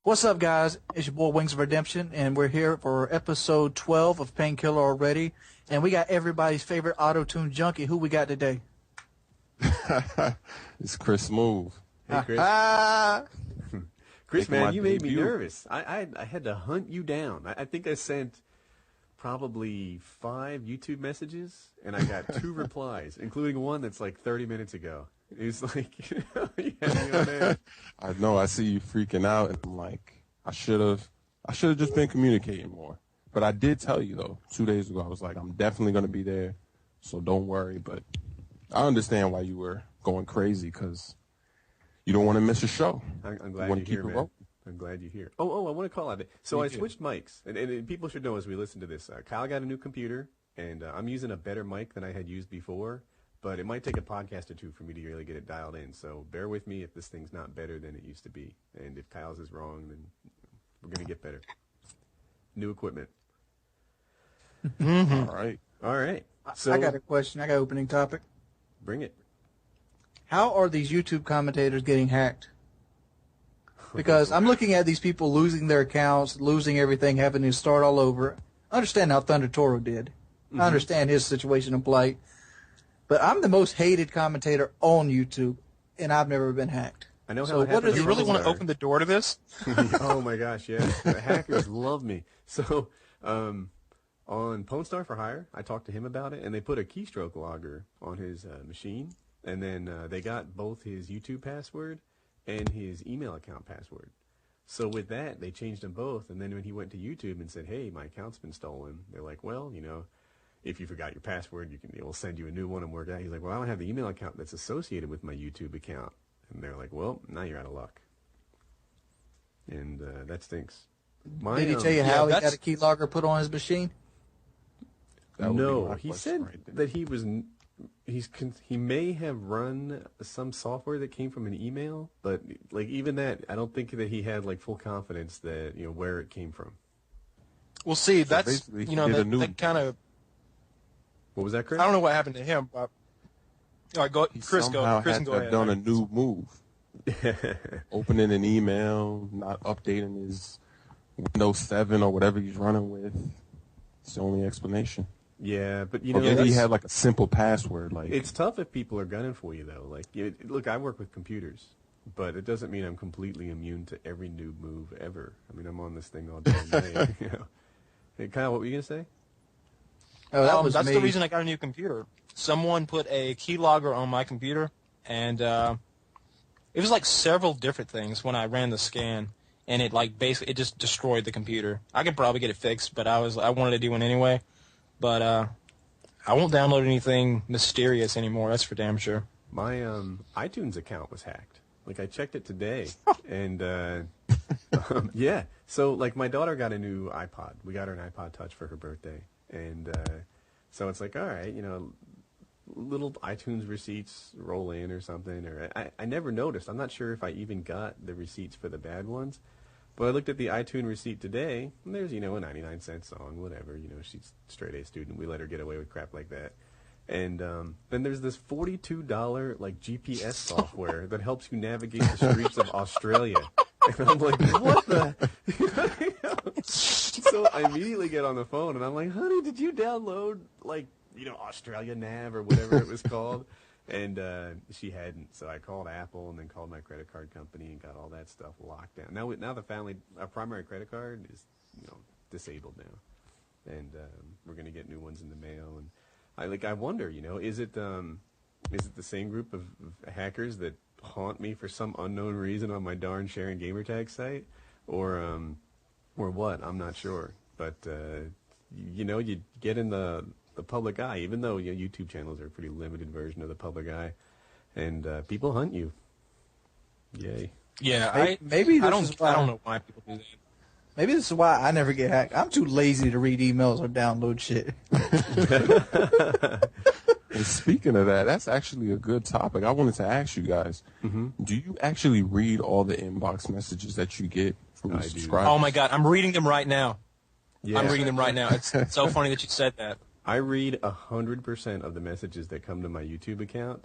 What's up, guys? It's your boy Wings of Redemption, and we're here for episode 12 of Painkiller already. And we got everybody's favorite auto-tune junkie. Who we got today? It's Chris Smoove. Hey, Chris. Chris, man, you made me nervous. I had to hunt you down. I think I sent probably 5 YouTube messages, and I got 2 replies, including one that's like 30 minutes ago. It was like, you had me on edge. I know. I see you freaking out, and I'm like, I should have just been communicating more. But I did tell you though, 2 days ago, I was like, I'm definitely gonna be there, so don't worry. But I understand why you were going crazy because you don't want to miss a show. I'm glad you're here, man. I'm glad you're here. Oh, I want to call out. So I switched mics, and people should know as we listen to this. Kyle got a new computer, and I'm using a better mic than I had used before. But it might take a podcast or 2 for me to really get it dialed in. So bear with me if this thing's not better than it used to be. And if Kyle's is wrong, then we're going to get better. New equipment. All right. So, I got a question. I got an opening topic. Bring it. How are these YouTube commentators getting hacked? Because I'm looking at these people losing their accounts, losing everything, having to start all over. I understand how Thunder Toro did. I understand his situation and plight. But I'm the most hated commentator on YouTube, and I've never been hacked. I know how it happens. Do you really want to open the door to this? Oh, my gosh, yeah. The hackers love me. So on Pwnstar for Hire, I talked to him about it, and they put a keystroke logger on his machine, and then they got both his YouTube password and his email account password. So with that, they changed them both, and then when he went to YouTube and said, hey, my account's been stolen, they're like, well, you know, if you forgot your password, we'll send you a new one and work it out. He's like, well, I don't have the email account that's associated with my YouTube account. And they're like, well, now you're out of luck. And that stinks. Did he tell you how he got a keylogger put on his machine? No, he said that he may have run some software that came from an email, but like even that, I don't think that he had like full confidence that, you know, where it came from. Well, see, that's, you know, that kind of... What was that, Chris? I don't know what happened to him, but... All right, Chris, go ahead. Done a new move. Opening an email, not updating his Windows 7 or whatever he's running with. It's the only explanation. Yeah, but you know... Maybe he had like a simple password. Like it's tough if people are gunning for you, though. Like, look, I work with computers, but it doesn't mean I'm completely immune to every noob move ever. I mean, I'm on this thing all day and night, you know. Hey, Kyle, what were you going to say? Oh, that's the reason I got a new computer. Someone put a keylogger on my computer, and it was like several different things when I ran the scan, and it like basically it just destroyed the computer. I could probably get it fixed, but I wanted to do one anyway. But I won't download anything mysterious anymore. That's for damn sure. My iTunes account was hacked. Like I checked it today, and yeah. So like my daughter got a new iPod. We got her an iPod Touch for her birthday. And so it's like, all right, you know, little iTunes receipts roll in or something. Or I never noticed. I'm not sure if I even got the receipts for the bad ones. But I looked at the iTunes receipt today, and there's, you know, a 99-cent song, whatever. You know, she's a straight-A student. We let her get away with crap like that. And then there's this $42, like, GPS software that helps you navigate the streets of Australia. And I'm like, what the... So I immediately get on the phone, and I'm like, honey, did you download, like, you know, Australia Nav or whatever it was called? And she hadn't, so I called Apple and then called my credit card company and got all that stuff locked down. Now our primary credit card is, you know, disabled now, and we're gonna get new ones in the mail. And I wonder, you know, is it the same group of hackers that haunt me for some unknown reason on my darn sharing gamertag site, or what? I'm not sure, but you know, you get in the public eye, even though, you know, YouTube channels are a pretty limited version of the public eye, and people hunt you. Yay. Yeah, I don't know why people do that. Maybe this is why I never get hacked. I'm too lazy to read emails or download shit. And speaking of that, that's actually a good topic. I wanted to ask you guys, do you actually read all the inbox messages that you get from your subscribers? Oh, my God. I'm reading them right now. Yeah. I'm reading them right now. It's so funny that you said that. I read 100% of the messages that come to my YouTube account,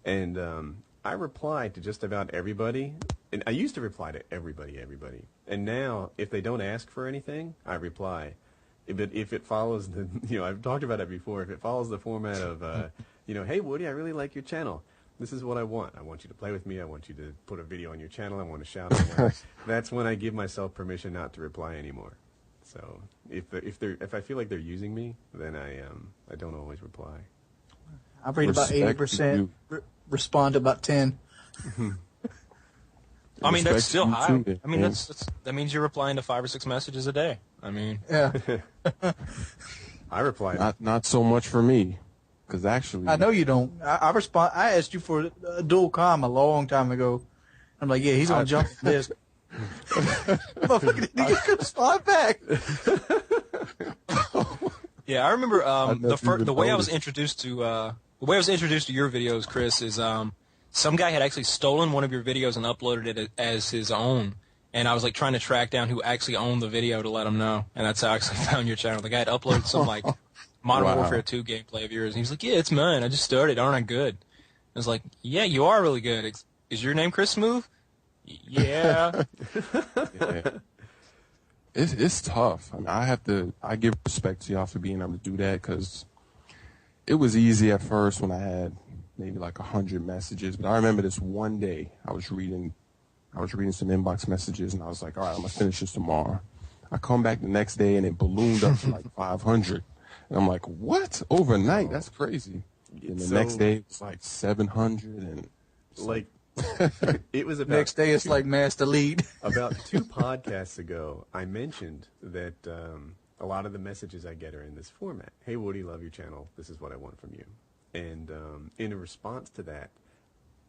and I reply to just about everybody. And I used to reply to everybody. And now, if they don't ask for anything, I reply. If it follows the, I've talked about it before. If it follows the format of, hey Woody, I really like your channel. This is what I want. I want you to play with me. I want you to put a video on your channel. I want to shout out. That's when I give myself permission not to reply anymore. So if I feel like they're using me, then I don't always reply. I read about 80%, respond to about 10. I mean, that's still high. I mean, that means you're replying to 5 or 6 messages a day. I mean, yeah. I reply. Not so much for me, because actually, I know you don't. I respond. I asked you for a dual com a long time ago. I'm like, yeah, he's gonna jump this. Motherfucker didn't respond back. Yeah, I remember the way I was introduced to your videos, Chris, is some guy had actually stolen one of your videos and uploaded it as his own, and I was like trying to track down who actually owned the video to let him know, and that's how I actually found your channel. The guy had uploaded some like Modern Warfare 2 gameplay of yours, and he was like, "Yeah, it's mine. I just started. Aren't I good?" I was like, "Yeah, you are really good. Is your name Chris Smoove?" Yeah. Yeah. It's tough. I mean, I give respect to y'all for being able to do that, because it was easy at first when I had maybe like 100 messages. But I remember this one day I was reading some inbox messages, and I was like, all right, I'm gonna finish this tomorrow. I come back the next day and it ballooned up to like 500, and I'm like, what? Overnight? That's crazy. And the next day it was like 700, and like. It was about next day it's like mass delete. About 2 podcasts ago, I mentioned that a lot of the messages I get are in this format. Hey Woody, love your channel. This is what I want from you. And in a response to that,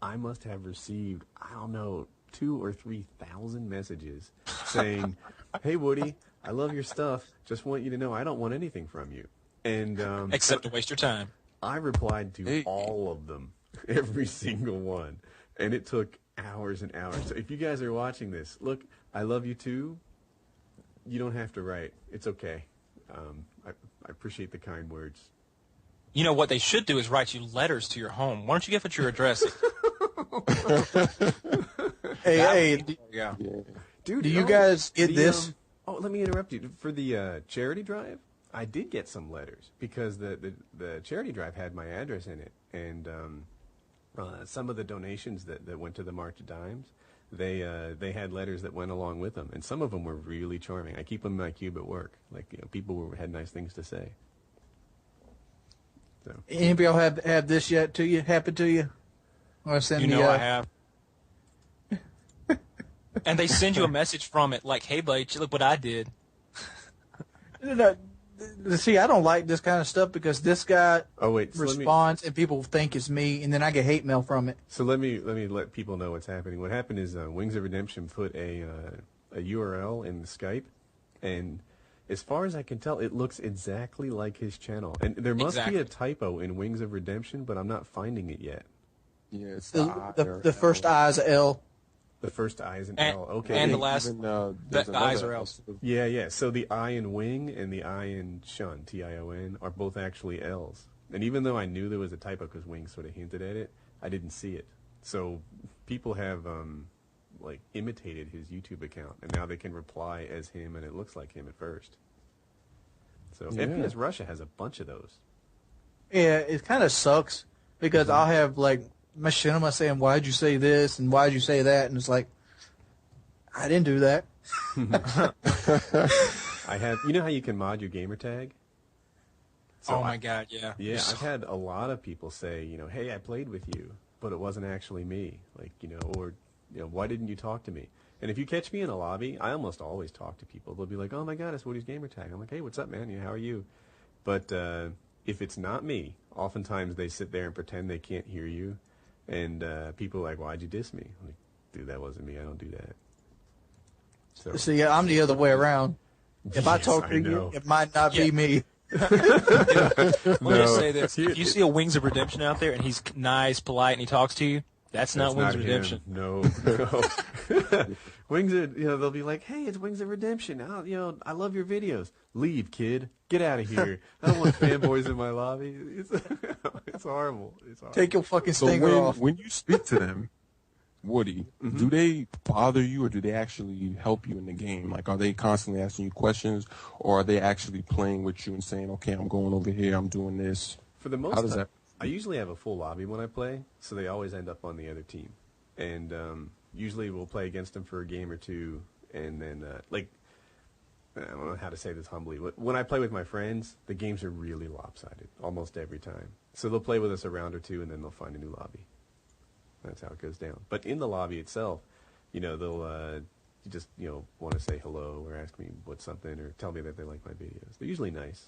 I must have received, I don't know, 2,000 or 3,000 messages saying, "Hey Woody, I love your stuff. Just want you to know I don't want anything from you." And except to waste your time. I replied to all of them, every single one. And it took hours and hours. So if you guys are watching this, look, I love you too. You don't have to write. It's okay. I appreciate the kind words. You know what they should do is write you letters to your home. Why don't you give it your address? Hey, yeah. Dude, do you guys get this? Let me interrupt you. For the charity drive, I did get some letters because the charity drive had my address in it, and some of the donations that went to the March of Dimes, they had letters that went along with them, and some of them were really charming. I keep them in my cube at work. Like, people had nice things to say. So. Anybody else have this yet to you? Happen to you? Or send I have. And they send you a message from it like, "Hey, buddy, look what I did." See, I don't like this kind of stuff because this guy responds and people think it's me, and then I get hate mail from it. So let me let people know what's happening. What happened is Wings of Redemption put a URL in the Skype, and as far as I can tell, it looks exactly like his channel. And there must be a typo in Wings of Redemption, but I'm not finding it yet. Yeah, it's the first I is L. The first I is an L. Okay. And the last, the I's are L's. Yeah. So the I in Wing and the I in Shun, Tion, are both actually L's. And even though I knew there was a typo because Wing sort of hinted at it, I didn't see it. So people have imitated his YouTube account, and now they can reply as him, and it looks like him at first. So FPS Russia has a bunch of those. Yeah, it kind of sucks because I'll have Machinima saying, "Why'd you say this?" and "Why'd you say that?" and it's like, I didn't do that. I have. You know how you can mod your gamertag? So my God, yeah. Yeah, I've had a lot of people say, "Hey, I played with you, but it wasn't actually me." Or "Why didn't you talk to me?" And if you catch me in a lobby, I almost always talk to people. They'll be like, "Oh my God, it's WoodysGamertag." I'm like, "Hey, what's up, man? How are you?" But if it's not me, oftentimes they sit there and pretend they can't hear you. And people are like, "Why'd you diss me?" I'm like, "Dude, that wasn't me. I don't do that." So, See, I'm the other way around. If I talk to you, it might not be me. Let me just say this. If you see a Wings of Redemption out there and he's nice, polite, and he talks to you, that's not Wings of Redemption. No. Wings of, they'll be like, "Hey, it's Wings of Redemption. I love your videos. Leave, kid. Get out of here. I don't want fanboys in my lobby." It's horrible. It's horrible. Take your fucking So stinger off. when you speak to them, Woody, do they bother you or do they actually help you in the game? Like, are they constantly asking you questions or are they actually playing with you and saying, okay, I'm going over here, I'm doing this? For the most How does time, that? I usually have a full lobby when I play, so they always end up on the other team. And usually we'll play against them for a game or two, and then, I don't know how to say this humbly, but when I play with my friends, the games are really lopsided almost every time. So they'll play with us a round or two, and then they'll find a new lobby. That's how it goes down. But in the lobby itself, they'll just want to say hello or ask me what's something or tell me that they like my videos. They're usually nice.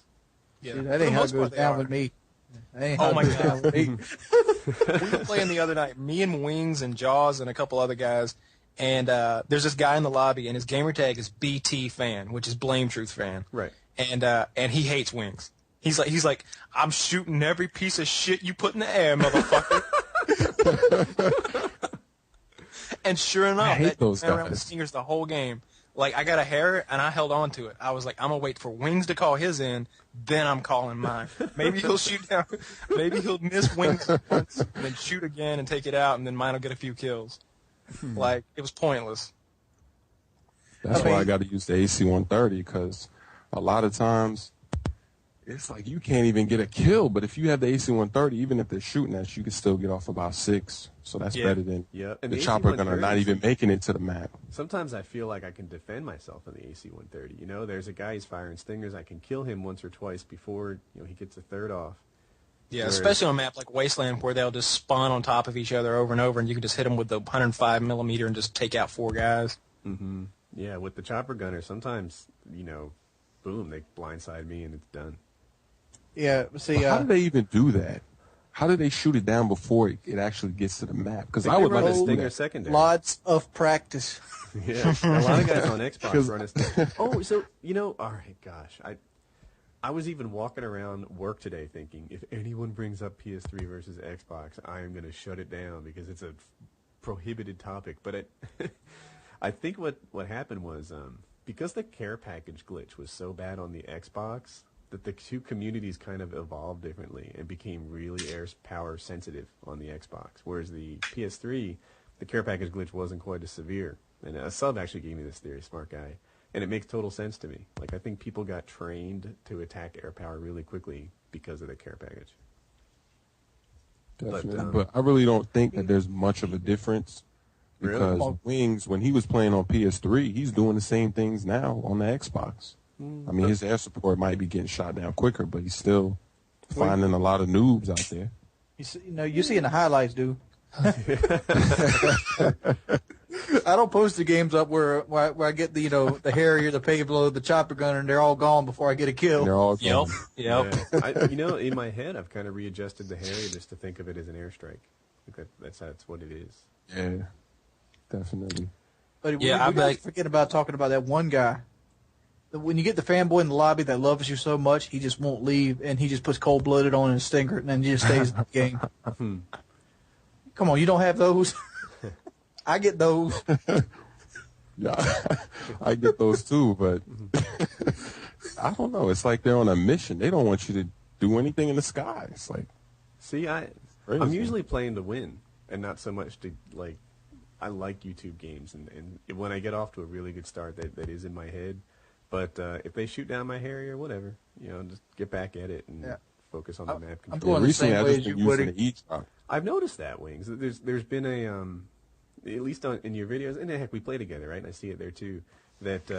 Yeah. See, For that the ain't how it most goes part, they down are. with me. That ain't Oh how it my goes down with me. We were playing the other night, me and Wings and Jaws and a couple other guys, and there's this guy in the lobby, and his gamer tag is BT fan, which is Blame Truth fan. Right. And he hates Wings. He's like, I'm shooting every piece of shit you put in the air, motherfucker. And sure enough, hate that those ran around with guys. stingers the whole game. Like, I got a hair, and I held on to it. I was like, I'm going to wait for Wings to call his in, then I'm calling mine. Maybe he'll shoot down. Maybe he'll miss Wings once, and then shoot again and take it out, and then mine will get a few kills. Like, it was pointless. That's I why I mean- got to use the AC-130 because a lot of times it's like you can't even get a kill. But if you have the AC-130, even if they're shooting at you, you can still get off about 6. So that's Yeah. better than Yeah. And the chopper gunner AC-130 not even making it to the map. Sometimes I feel like I can defend myself in the AC-130. There's a guy who's firing stingers. I can kill him once or twice before he gets a third off. Yeah, Whereas- especially on a map like Wasteland where they'll just spawn on top of each other over and over, and you can just hit them with the 105 millimeter and just take out 4 guys. Mm-hmm. Yeah, with the chopper gunner, sometimes, boom, they blindside me and it's done. Yeah, see, But how do they even do that? How do they shoot it down before it actually gets to the map? Because I would run like a to see stinger that. secondary. lots of practice. Yeah, a lot of guys on Xbox 'Cause- run a stinger. Oh, so, all right, gosh. I was even walking around work today thinking, if anyone brings up PS3 versus Xbox, I am going to shut it down because it's a prohibited topic. But I think what happened was because the care package glitch was so bad on the Xbox that the two communities kind of evolved differently and became really air power sensitive on the Xbox, whereas the PS3, the care package glitch wasn't quite as severe. And a sub actually gave me this theory, smart guy, and it makes total sense to me. Like, I think people got trained to attack air power really quickly because of the care package. Definitely. But, But I really don't think that there's much of a difference Really? because Wings, when he was playing on PS3, he's doing the same things now on the Xbox. I mean, his air support might be getting shot down quicker, but he's still finding a lot of noobs out there. You see in the highlights, dude. I don't post the games up where I get the the Harrier, the Payload, the chopper gunner, and they're all gone before I get a kill. They're all Yep. gone. Yep. Yeah. In my head, I've kind of readjusted the Harrier just to think of it as an airstrike. That's what it is. Yeah, definitely. But Yeah, we I'm like- forget about talking about that one guy. When you get the fanboy in the lobby that loves you so much, he just won't leave, and he just puts cold-blooded on his stinger, and then he just stays in the game. Come on, you don't have those? I get those. Yeah, I get those too, but I don't know. It's like they're on a mission. They don't want you to do anything in the sky. It's like, See, I'm Crazy. usually playing to win, and not so much to like. I like YouTube games, and when I get off to a really good start, that is in my head. But if they shoot down my Harrier, whatever, just get back at it and Yeah. focus on the map I'm control. going the recently same I way just as been you, using Woody. the e-drop. I've noticed that, Wings. There's been a at least in your videos, and heck, we play together, right? And I see it there too. That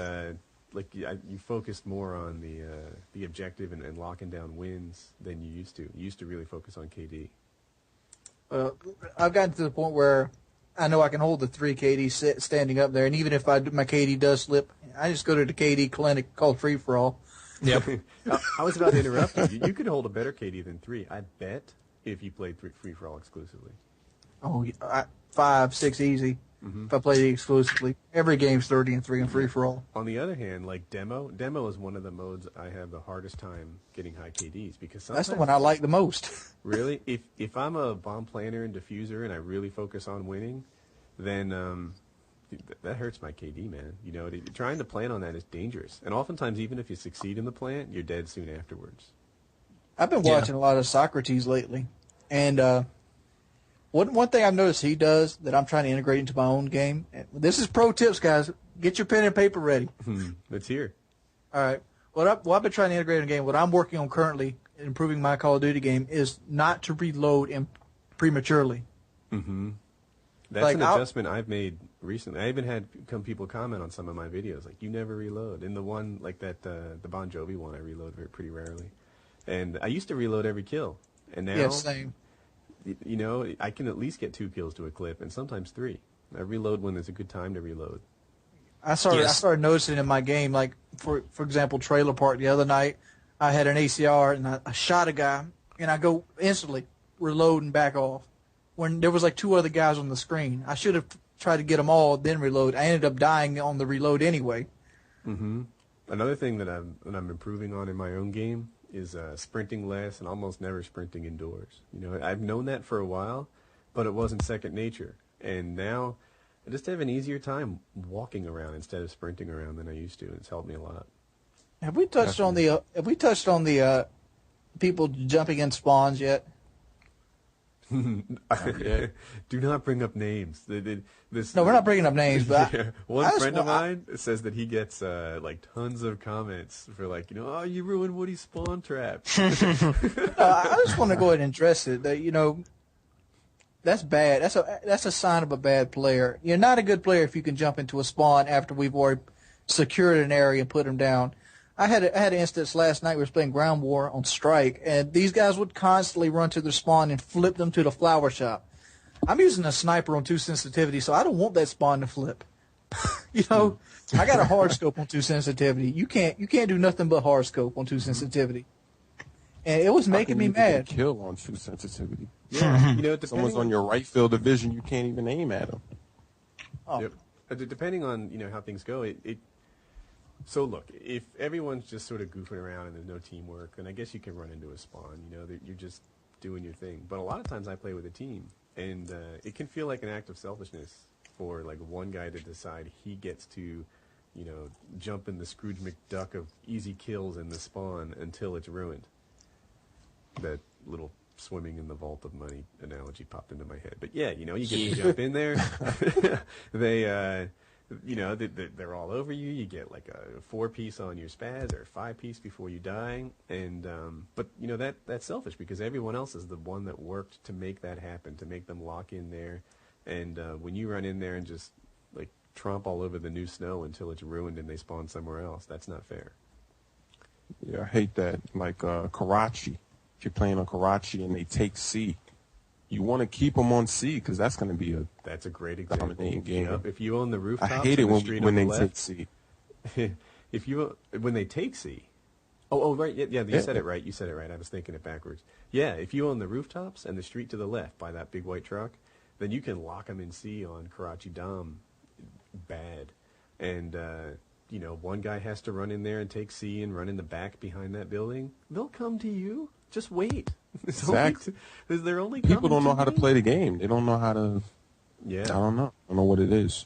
you focused more on the objective and locking down wins than you used to. You used to really focus on KD. I've gotten to the point where I know I can hold the 3 KD standing up there, and even if my KD does slip, I just go to the KD clinic called Free For All. Yep. I was about to interrupt you. You could hold a better KD than 3, I bet, if you played Free For All exclusively. Oh, 5, 6 easy. If I play it exclusively, every game's 30 and 3 and Free For All. On the other hand, like demo is one of the modes I have the hardest time getting high KDs because sometimes, That's the one I like the most. really, if I'm a bomb planner and diffuser and I really focus on winning, then that hurts my KD, man. Trying to plan on that is dangerous, and oftentimes even if you succeed in the plant, you're dead soon afterwards. I've been Yeah. watching a lot of Socrates lately. And one thing I've noticed he does that I'm trying to integrate into my own game. This is pro tips, guys. Get your pen and paper ready. Let's hear. All right. What I've been trying to integrate in the game, what I'm working on currently, improving my Call of Duty game, is not to reload prematurely. Mm-hmm. That's Like, an adjustment I've made recently. I even had people comment on some of my videos, like, you never reload. In the one, like that, the Bon Jovi one, I reload pretty rarely. And I used to reload every kill. And now, Yeah, same. you know, I can at least get 2 kills to a clip, and sometimes 3. I reload when there's a good time to reload. I started noticing in my game, like, for example, Trailer Park the other night, I had an ACR, and I shot a guy, and I go instantly reload and back off. When there was like 2 other guys on the screen. I should have tried to get them all, then reload. I ended up dying on the reload anyway. Mm-hmm. Another thing that I'm improving on in my own game is sprinting less and almost never sprinting indoors. You know, I've known that for a while, but it wasn't second nature. And now I just have an easier time walking around instead of sprinting around than I used to. It's helped me a lot. Have we touched on the people jumping in spawns yet? Do not bring up names. No, we're not bringing up names, but one friend of mine says that he gets like tons of comments for like, you know, oh, you ruined Woody's spawn trap. I just want to go ahead and address it. That, you know, that's bad. That's a sign of a bad player. You're not a good player if you can jump into a spawn after we've already secured an area and put them down. I had an instance last night. We were playing Ground War on Strike, and these guys would constantly run to their spawn and flip them to the flower shop. I'm using a sniper on 2 sensitivity, so I don't want that spawn to flip. You know, I got a hard scope on 2 sensitivity. You can't do nothing but hard scope on 2 sensitivity, and it was making me mad. Kill on 2 sensitivity. Yeah, you know, Someone's on your right field of vision, you can't even aim at them. Oh. Yep. Depending on, you know, how things go, so look, if everyone's just sort of goofing around and there's no teamwork, then I guess you can run into a spawn. You know, you're just doing your thing. But a lot of times I play with a team, and it can feel like an act of selfishness for like one guy to decide he gets to, you know, jump in the Scrooge McDuck of easy kills in the spawn until it's ruined. That little swimming in the vault of money analogy popped into my head. But yeah, you know, you get to jump in there. They, you know, they're all over you. You get like a 4-piece on your spaz or a 5-piece before you die. And but you know, that's selfish because everyone else is the one that worked to make that happen, to make them lock in there. And when you run in there and just like tromp all over the new snow until it's ruined and they spawn somewhere else, that's not fair. Yeah, I hate that. Like Karachi. If you're playing on Karachi and they take C, you want to keep them on C because that's going to be That's a great example. dominating game. Yep. If you own the rooftops, I hate it when they left, take C. When they take C. Oh, right. Yeah, you said it right. You said it right. I was thinking it backwards. Yeah, if you own the rooftops and the street to the left by that big white truck, then you can lock them in C on Karachi Dam. Bad. And, you know, one guy has to run in there and take C and run in the back behind that building. They'll come to you. Just wait. Exactly. They're only People don't know how to play the game. They don't know how to. Yeah. I don't know. I don't know what it is.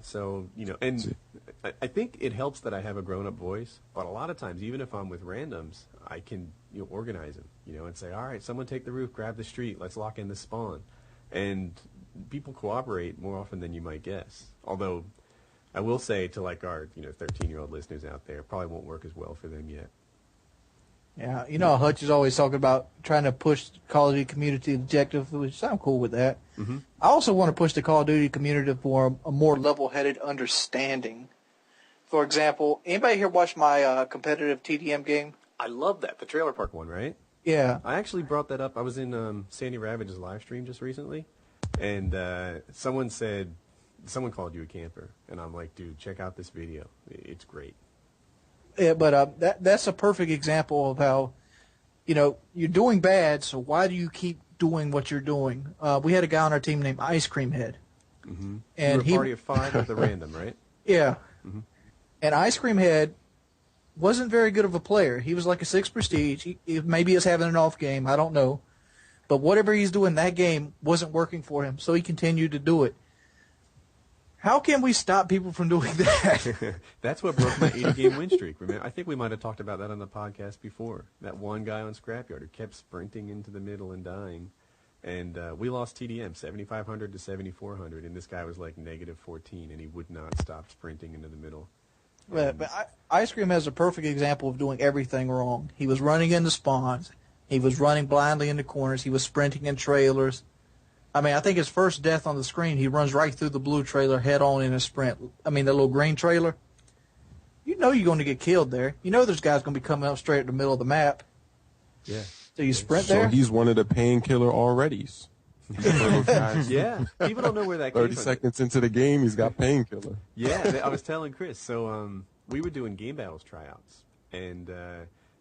So, you know, and I think it helps that I have a grown-up voice, but a lot of times, even if I'm with randoms, I can, you know, organize them, you know, and say, all right, someone take the roof, grab the street, let's lock in the spawn. And people cooperate more often than you might guess. Although, I will say to, like, our, you know, 13-year-old listeners out there, it probably won't work as well for them yet. Yeah, you know, Hutch is always talking about trying to push the Call of Duty community objective, which I'm cool with that. Mm-hmm. I also want to push the Call of Duty community for a more level-headed understanding. For example, anybody here watch my competitive TDM game? I love that, the Trailer Park one, right? Yeah. I actually brought that up. I was in Sandy Ravage's live stream just recently, and someone called you a camper, and I'm like, dude, check out this video. It's great. Yeah, but that's a perfect example of how, you know, you're doing bad, so why do you keep doing what you're doing? We had a guy on our team named Ice Cream Head. Mm-hmm. And you were a party of 5 with a random, right? Yeah. Mm-hmm. And Ice Cream Head wasn't very good of a player. He was like a 6 prestige. Maybe he's having an off game. I don't know. But whatever he's doing that game wasn't working for him, so he continued to do it. How can we stop people from doing that? That's what broke my 80-game win streak. Remember, I think we might have talked about that on the podcast before. That one guy on Scrapyard who kept sprinting into the middle and dying. And we lost TDM 7,500 to 7,400, and this guy was like -14, and he would not stop sprinting into the middle. But Ice Cream has a perfect example of doing everything wrong. He was running into spawns. He was running blindly into corners. He was sprinting in trailers. I mean, I think his first death on the screen, he runs right through the blue trailer head on in a sprint. I mean, the little green trailer. You know you're going to get killed there. You know there's guys going to be coming up straight at the middle of the map. Yeah. So you sprint there? So he's one of the Painkiller alreadys. Yeah. People don't know where that came 30 from. seconds into the game, he's got Painkiller. Yeah, I was telling Chris. So we were doing game battles tryouts, and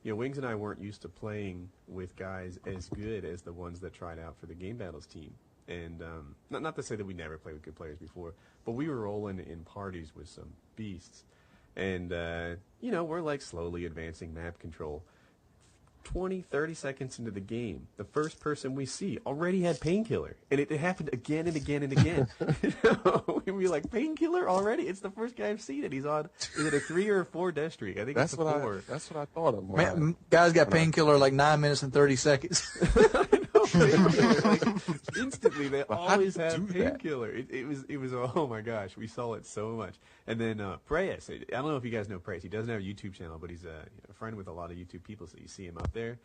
Wings and I weren't used to playing with guys as good as the ones that tried out for the game battles team. And not to say that we never played with good players before, but we were rolling in parties with some beasts. And, we're like slowly advancing map control. 20, 30 seconds into the game, the first person we see already had Painkiller. And it happened again and again and again. We were like, Painkiller already? It's the first guy I've seen it. He's on, is it a 3 or a 4 death streak? I think it's a 4. That's what I thought of. Man, guys got Painkiller like 9 minutes and 30 seconds. I know, Painkiller. Like, instantly, they always how do have you do that? Painkiller. It was, oh my gosh, we saw it so much. And then Preyas, I don't know if you guys know Preyas. He doesn't have a YouTube channel, but he's a friend with a lot of YouTube people, so you see him up there.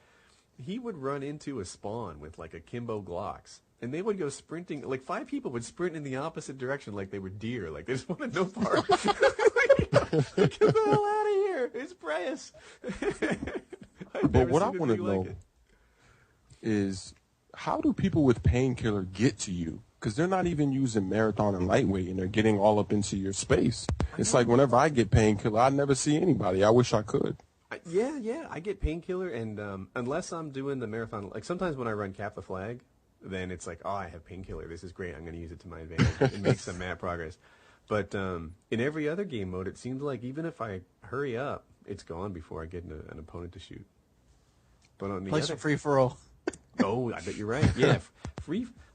He would run into a spawn with like a Kimbo Glocks, and they would go sprinting. Like 5 people would sprint in the opposite direction, like they were deer. Like they just wanted no part. Get the hell out of here! It's Preyas. But what I want to know is, how do people with Painkiller get to you? Because they're not even using Marathon and Lightweight, and they're getting all up into your space. It's like whenever I get Painkiller, I never see anybody. I wish I could. Yeah, I get Painkiller, and unless I'm doing the marathon, like sometimes when I run Cap the Flag, then it's like, oh, I have Painkiller. This is great. I'm going to use it to my advantage and make some map progress. But in every other game mode, it seems like even if I hurry up, it's gone before I get an opponent to shoot. But on the Play other, some free-for-all. Oh, I bet you're right. Yeah,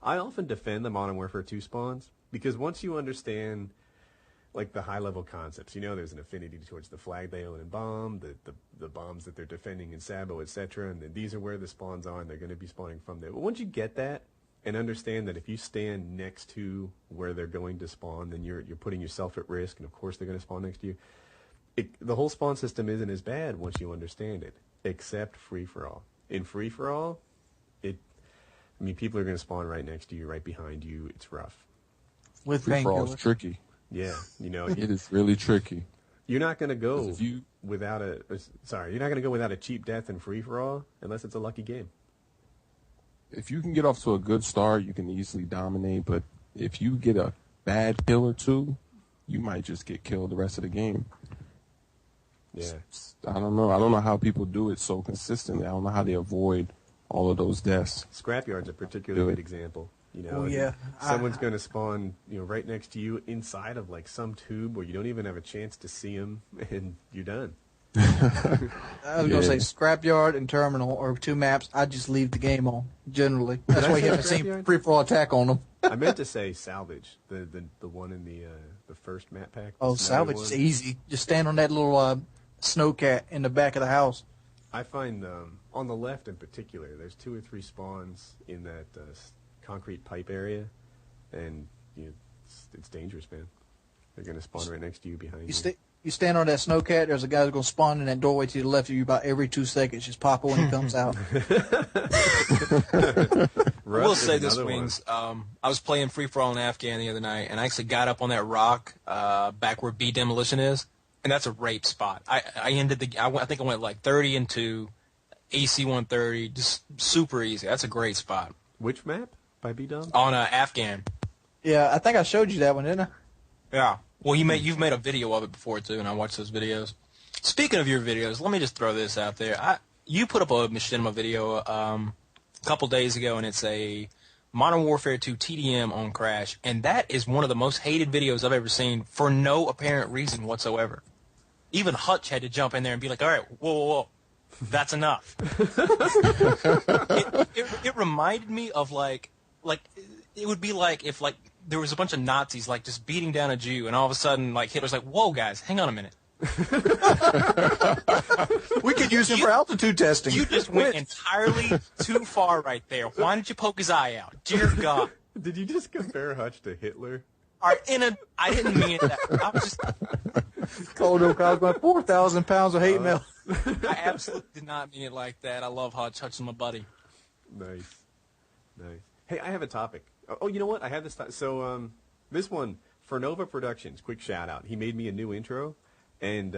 I often defend the Modern Warfare 2 spawns because once you understand like the high-level concepts, there's an affinity towards the flag they own in bomb, the bombs that they're defending in Sabo, etc. And then these are where the spawns are, and they're going to be spawning from there. But once you get that and understand that if you stand next to where they're going to spawn, then you're putting yourself at risk, and of course they're going to spawn next to you. The whole spawn system isn't as bad once you understand it, except free-for-all. In free-for-all, people are going to spawn right next to you, right behind you. It's rough. With Free-for-all Painkiller. is tricky. Yeah, It is really tricky. you're not going to go If you- without you're not going to go without a cheap death in free-for-all unless it's a lucky game. If you can get off to a good start, you can easily dominate. But if you get a bad kill or two, you might just get killed the rest of the game. Yeah. I don't know. I don't know how people do it so consistently. I don't know how they avoid all of those deaths. Scrapyard's a particularly Do it. good example. Oh, yeah. Someone's going to spawn, right next to you inside of like some tube where you don't even have a chance to see them, and you're done. I was going to say Scrapyard and Terminal are 2 maps I just leave the game on, generally. That's why you haven't seen Scrapyard? free-for-all attack on them. I meant to say Salvage, the one in the first map pack. Oh, the snowy salvage one. is easy. Just stand on that little snowcat in the back of the house. I find on the left in particular, there's 2 or 3 spawns in that concrete pipe area, and it's dangerous, man. They're going to spawn right next to you, behind you. You stand on that snowcat, there's a guy that's going to spawn in that doorway to the left of you about every 2 seconds. Just pop it when he comes out. I will Rust is say this, another one. Wings. I was playing Free For All in Afghan the other night, and I actually got up on that rock back where B Demolition is, and that's a rape spot. I think I went like 30 and 2, AC 130, just super easy. That's a great spot. Which map? By B-Dom? On Afghan. Yeah, I think I showed you that one, didn't I? Yeah. Well, you've made a video of it before, too, and I watched those videos. Speaking of your videos, let me just throw this out there. You put up a Machinima video a couple days ago, and it's a Modern Warfare 2 TDM on Crash, and that is one of the most hated videos I've ever seen for no apparent reason whatsoever. Even Hutch had to jump in there and be like, all right, whoa. That's enough. It reminded me of like it would be like if there was a bunch of Nazis like just beating down a Jew, and all of a sudden like Hitler's like, whoa guys, hang on a minute, We could use him for altitude testing. You just went entirely too far right there. Why didn't you poke his eye out? Dear God. Did you just compare Hutch to Hitler? All right, I didn't mean it that way. I was just... Oh, no, Kyle's going 4,000 pounds of hate mail. I absolutely did not mean it like that. I love Hutch. Hutch is my buddy. Nice. Hey, I have a topic. Oh, you know what? I have this. So, this one, for Nova Productions, quick shout out. He made me a new intro, and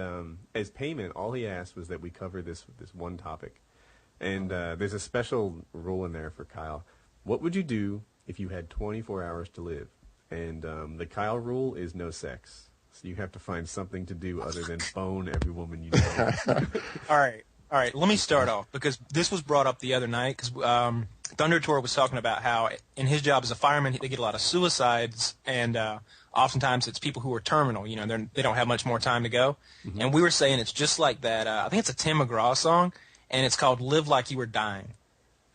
as payment, all he asked was that we cover this one topic. And there's a special rule in there for Kyle. What would you do if you had 24 hours to live? And the Kyle rule is no sex. So you have to find something to do other than bone every woman you know. All right. Let me start off, because this was brought up the other night, because Thunder Tour was talking about how in his job as a fireman, they get a lot of suicides, and oftentimes it's people who are terminal. You know, they don't have much more time to go. Mm-hmm. And we were saying it's just like that. I think it's a Tim McGraw song, and it's called Live Like You Were Dying.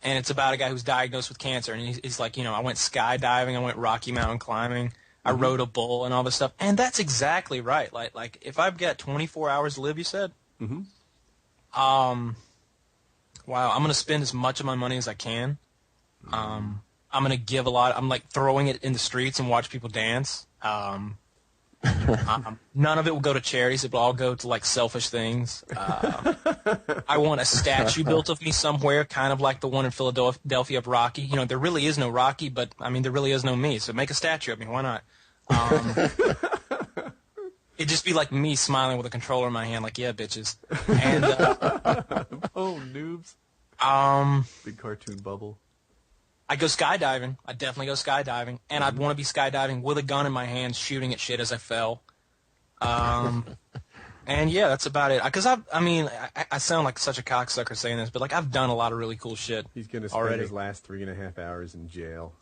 And it's about a guy who's diagnosed with cancer, and he's like, you know, I went skydiving, I went Rocky Mountain climbing, I rode a bull and all this stuff. And that's exactly right. Like if I've got 24 hours to live, you said? Mm-hmm. Wow, I'm going to spend as much of my money as I can. I'm going to give a lot. I'm like throwing it in the streets and watch people dance. None of it will go to charities. It will all go to like selfish things. I want a statue built of me somewhere, kind of like the one in Philadelphia of Rocky. You know, there really is no Rocky, but I mean, there really is no me. So make a statue of me. Why not? It'd just be like me smiling with a controller in my hand, like, yeah, bitches. And oh, noobs. Big cartoon bubble. I'd go skydiving. I'd definitely go skydiving. And I'd want to be skydiving with a gun in my hand, shooting at shit as I fell. And yeah, that's about it. Because I sound like such a cocksucker saying this, but like I've done a lot of really cool shit. He's going to spend his last 3.5 hours in jail.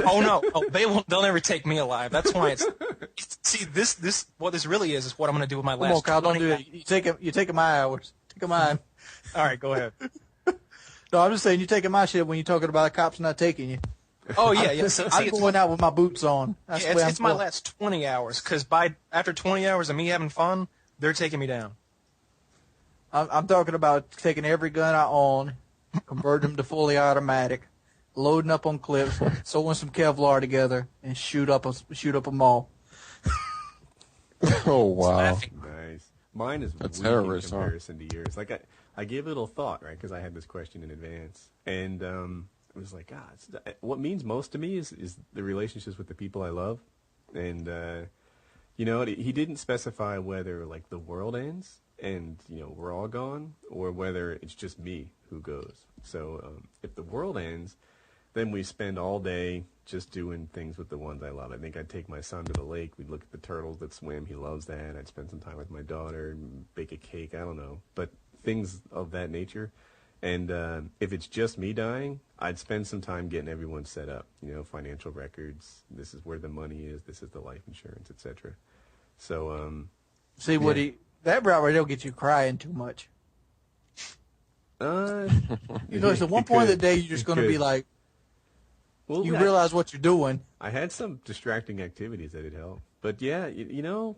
Oh no! Oh, they'll never take me alive. That's why it's see this what this really is what I'm gonna do with my last. Come on, Kyle, don't do it. You taking my hours. Take mine. All right, go ahead. No, I'm just saying you're taking my shit when you're talking about the cops not taking you. Oh yeah. See, I'm going out with my boots on. That's it's my last 20 hours because after 20 hours of me having fun, they're taking me down. I'm talking about taking every gun I own, converting them to fully automatic, loading up on clips, sewing some Kevlar together, and shoot up a mall. Oh wow! Nice. Mine is a weak terrorist, in comparison to yours. Like I gave it a little thought, right? Because I had this question in advance, and it was like, God, what means most to me is the relationships with the people I love, and you know, he didn't specify whether like the world ends and you know we're all gone, or whether it's just me who goes. So if the world ends, then we spend all day just doing things with the ones I love. I think I'd take my son to the lake. We'd look at the turtles that swim. He loves that. I'd spend some time with my daughter, bake a cake. I don't know. But things of that nature. And if it's just me dying, I'd spend some time getting everyone set up. You know, financial records. This is where the money is. This is the life insurance, etc. So, see, Woody, that route right there will get you crying too much. You know, it's at one point of the day you're just going to be like, well, you realize what you're doing. I had some distracting activities that would help. But yeah, you know,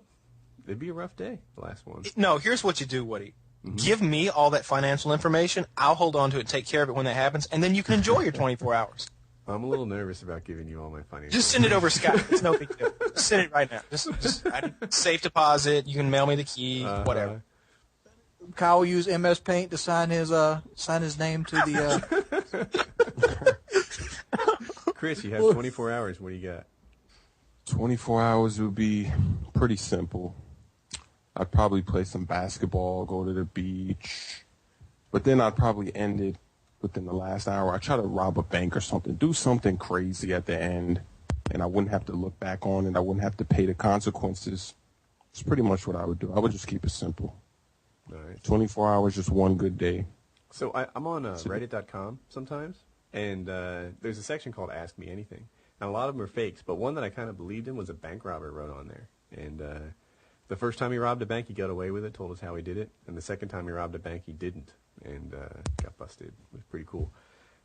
it'd be a rough day, the last one. No, here's what you do, Woody. Mm-hmm. Give me all that financial information. I'll hold on to it, take care of it when that happens, and then you can enjoy your 24 hours. I'm a little nervous about giving you all my financial Just send it over Skype. It's no big deal. Just send it right now. Just safe deposit. You can mail me the key, whatever. Kyle will use MS Paint to sign his name to the... Chris, you have 24 hours. What do you got? 24 hours would be pretty simple. I'd probably play some basketball, go to the beach, but then I'd probably end it within the last hour. I'd try to rob a bank or something, do something crazy at the end, and I wouldn't have to look back on it. I wouldn't have to pay the consequences. It's pretty much what I would do. I would just keep it simple. All right. 24 hours, just one good day. So I'm on Reddit.com sometimes. And there's a section called Ask Me Anything. Now, a lot of them are fakes, but one that I kind of believed in was a bank robber wrote on there. And the first time he robbed a bank, he got away with it, told us how he did it. And the second time he robbed a bank, he didn't, and got busted. It was pretty cool.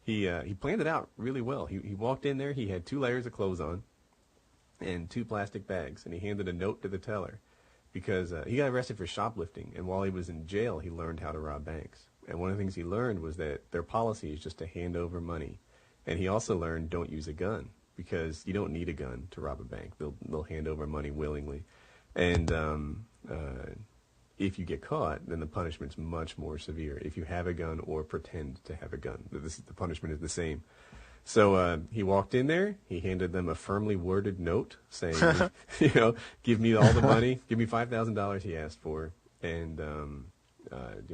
He planned it out really well. He walked in there. He had 2 layers of clothes on and 2 plastic bags, and he handed a note to the teller. because he got arrested for shoplifting, and while he was in jail, he learned how to rob banks. And one of the things he learned was that their policy is just to hand over money. And he also learned don't use a gun, because you don't need a gun to rob a bank. They'll hand over money willingly. And if you get caught, then the punishment's much more severe. If you have a gun or pretend to have a gun, the punishment is the same. So he walked in there. He handed them a firmly worded note saying, give me all the money. Give me $5,000 he asked for. And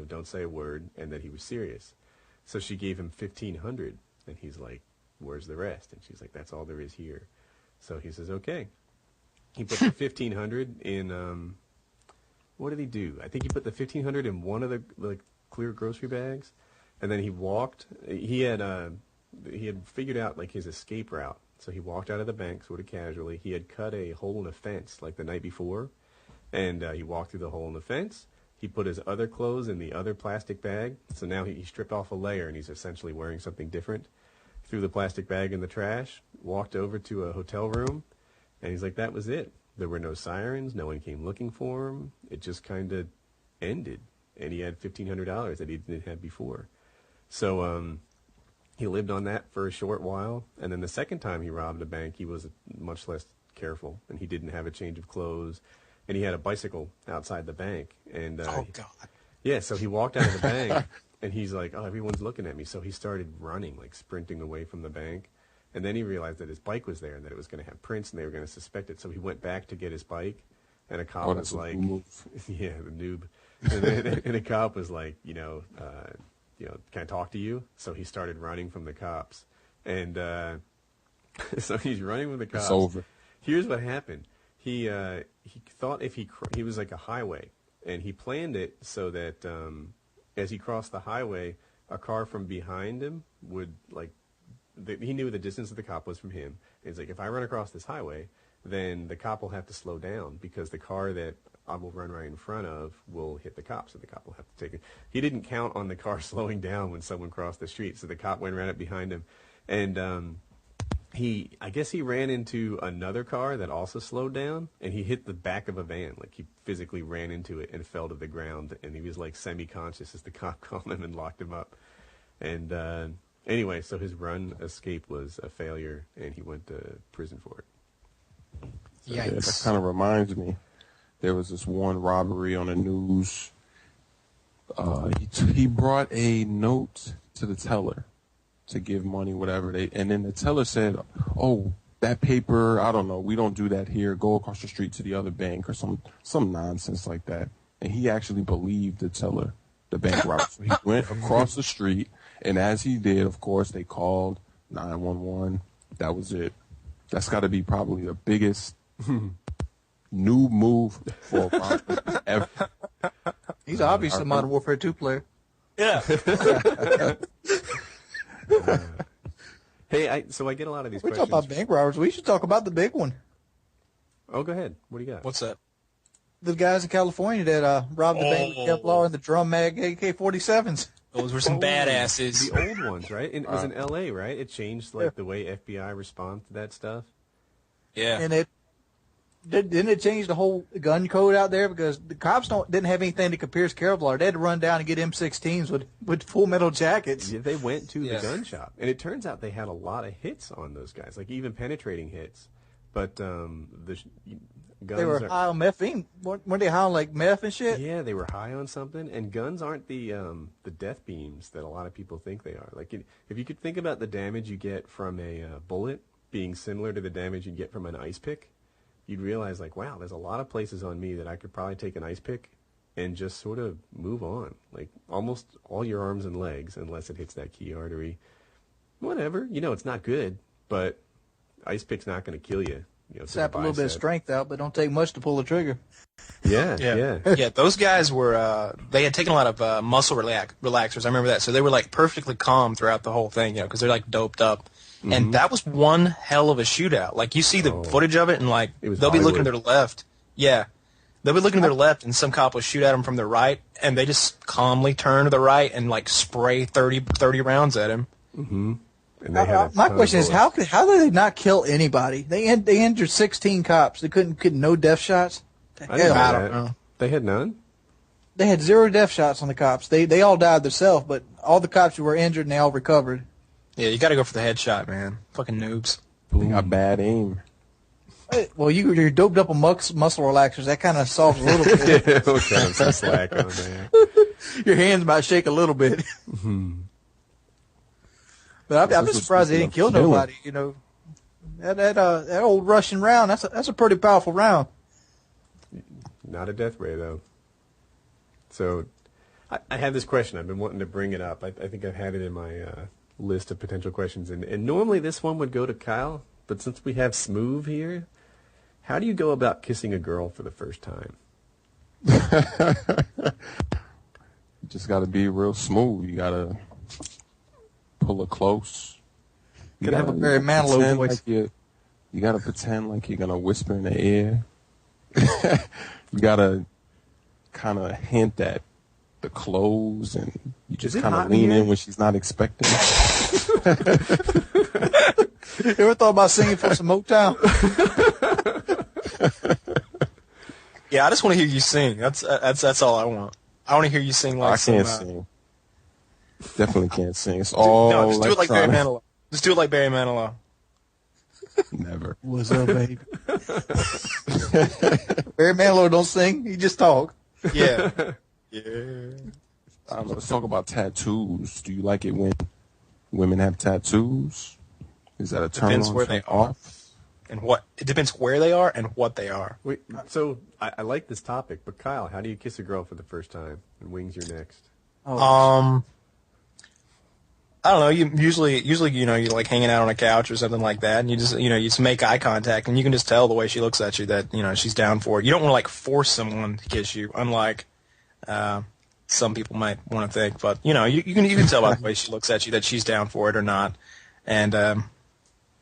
don't say a word. And that he was serious. So she gave him $1,500. And he's like, where's the rest? And she's like, that's all there is here. So he says, okay. He put the $1,500 in, what did he do? I think he put the $1,500 in one of the clear grocery bags. And then he walked. He had figured out like his escape route. So he walked out of the bank sort of casually. He had cut a hole in the fence like the night before. And he walked through the hole in the fence. He put his other clothes in the other plastic bag. So now he stripped off a layer and he's essentially wearing something different. Threw the plastic bag in the trash, walked over to a hotel room, and he's like, that was it. There were no sirens. No one came looking for him. It just kind of ended. And he had $1,500 that he didn't have before. So he lived on that for a short while. And then the second time he robbed a bank, he was much less careful. And he didn't have a change of clothes. And he had a bicycle outside the bank. And Oh, God. yeah, so he walked out of the bank. And he's like, oh, everyone's looking at me. So he started running, like sprinting away from the bank. And then he realized that his bike was there and that it was going to have prints and they were going to suspect it. So he went back to get his bike. And a cop was like, yeah, the noob. And a cop was like, can I talk to you? So he started running from the cops. And so he's running from the cops. It's over. Here's what happened. He thought he was like a highway. And he planned it so that as he crossed the highway, a car from behind him would, he knew the distance that the cop was from him. And he's like, if I run across this highway, then the cop will have to slow down because the car that I will run right in front of will hit the cop, so the cop will have to take it. He didn't count on the car slowing down when someone crossed the street, so the cop went right up behind him. And I guess he ran into another car that also slowed down, and he hit the back of a van. Like, he physically ran into it and fell to the ground, and he was, like, semi-conscious as the cop called him and locked him up. And anyway, so his run escape was a failure, and he went to prison for it. So, yeah, that kind of reminds me. There was this one robbery on the news. He brought a note to the teller to give money, whatever. And then the teller said, oh, that paper, I don't know, we don't do that here. Go across the street to the other bank or some nonsense like that. And he actually believed the teller, the bank robber. So he went across the street, and as he did, of course, they called 911. That was it. That's got to be probably the biggest new move for a robber ever. He's obviously a Modern Warfare 2 player. Yeah. Hey, so I get a lot of these questions. We talk about bank robbers. We should talk about the big one. Oh, go ahead. What do you got? What's that? The guys in California that robbed the bank with Kevlar and the drum mag AK-47s. Those were some badasses. The old ones, right? It was in L.A., right? It changed the way FBI responds to that stuff. Yeah. And didn't it change the whole gun code out there because the cops didn't have anything to compare to Kevlar. They had to run down and get M16s with full metal jackets. Yeah, they went to the gun shop, and it turns out they had a lot of hits on those guys, like even penetrating hits. But the guns they were high on meth. Weren't they high on like meth and shit? Yeah, they were high on something. And guns aren't the death beams that a lot of people think they are. Like if you could think about the damage you get from a bullet being similar to the damage you get from an ice pick, you'd realize, like, wow, there's a lot of places on me that I could probably take an ice pick and just sort of move on. Like, almost all your arms and legs, unless it hits that key artery. Whatever. It's not good, but ice pick's not going to kill you. Sap a little bit of strength out, but don't take much to pull the trigger. Yeah. Yeah, those guys were, they had taken a lot of muscle relaxers. I remember that. So they were, like, perfectly calm throughout the whole thing, because they're, like, doped up. Mm-hmm. And that was one hell of a shootout. Like, you see the footage of it, and, like, they'll be looking to their left. Yeah. They'll be looking to their left, and some cop will shoot at them from their right, and they just calmly turn to the right and, like, spray 30 rounds at him. Mm-hmm. And my question is, how did they not kill anybody? They injured 16 cops. They couldn't no death shots? I didn't know I that. don't know. They had none? They had 0 death shots on the cops. They all died themselves, but all the cops were injured and they all recovered. Yeah, you got to go for the headshot, man. Fucking noobs. They got bad aim. Well, you're doped up on muscle relaxers. That kind of solves a little bit. Yeah, we'll cut him some slack on that. Your hands might shake a little bit. But I'm just surprised they didn't kill nobody. You know, that old Russian round. That's a pretty powerful round. Not a death ray, though. So, I had this question. I've been wanting to bring it up. I think I've had it in my list of potential questions. And normally this one would go to Kyle, but since we have Smoove here, how do you go about kissing a girl for the first time? You just got to be real smooth. You got to pull her close. You Gotta have a very Manilow voice. You got to pretend like you're going to whisper in the ear. You got to kind of hint at the clothes, and you just kind of lean in when she's not expecting it. You ever thought about singing for some Motown? Yeah, I just want to hear you sing. That's all I want. I want to hear you sing like I can't sing. Definitely can't sing. It's all no, just do it like Barry electronic. Manilow. Just do it like Barry Manilow. Never. What's up, baby? Barry Manilow don't sing. He just talk. Yeah. Yeah. I don't know, let's talk about tattoos. Do you like it when women have tattoos? Is that a turn Depends on? where they are. And what? It depends where they are and what they are. Wait, so I like this topic, but Kyle, how do you kiss a girl for the first time? And Wings, you're next. Oh, I don't know. You usually, you're like hanging out on a couch or something like that, and you just make eye contact, and you can just tell the way she looks at you that she's down for it. You don't want to like force someone to kiss you, unlike some people might want to think. But you can tell by the way she looks at you that she's down for it or not, and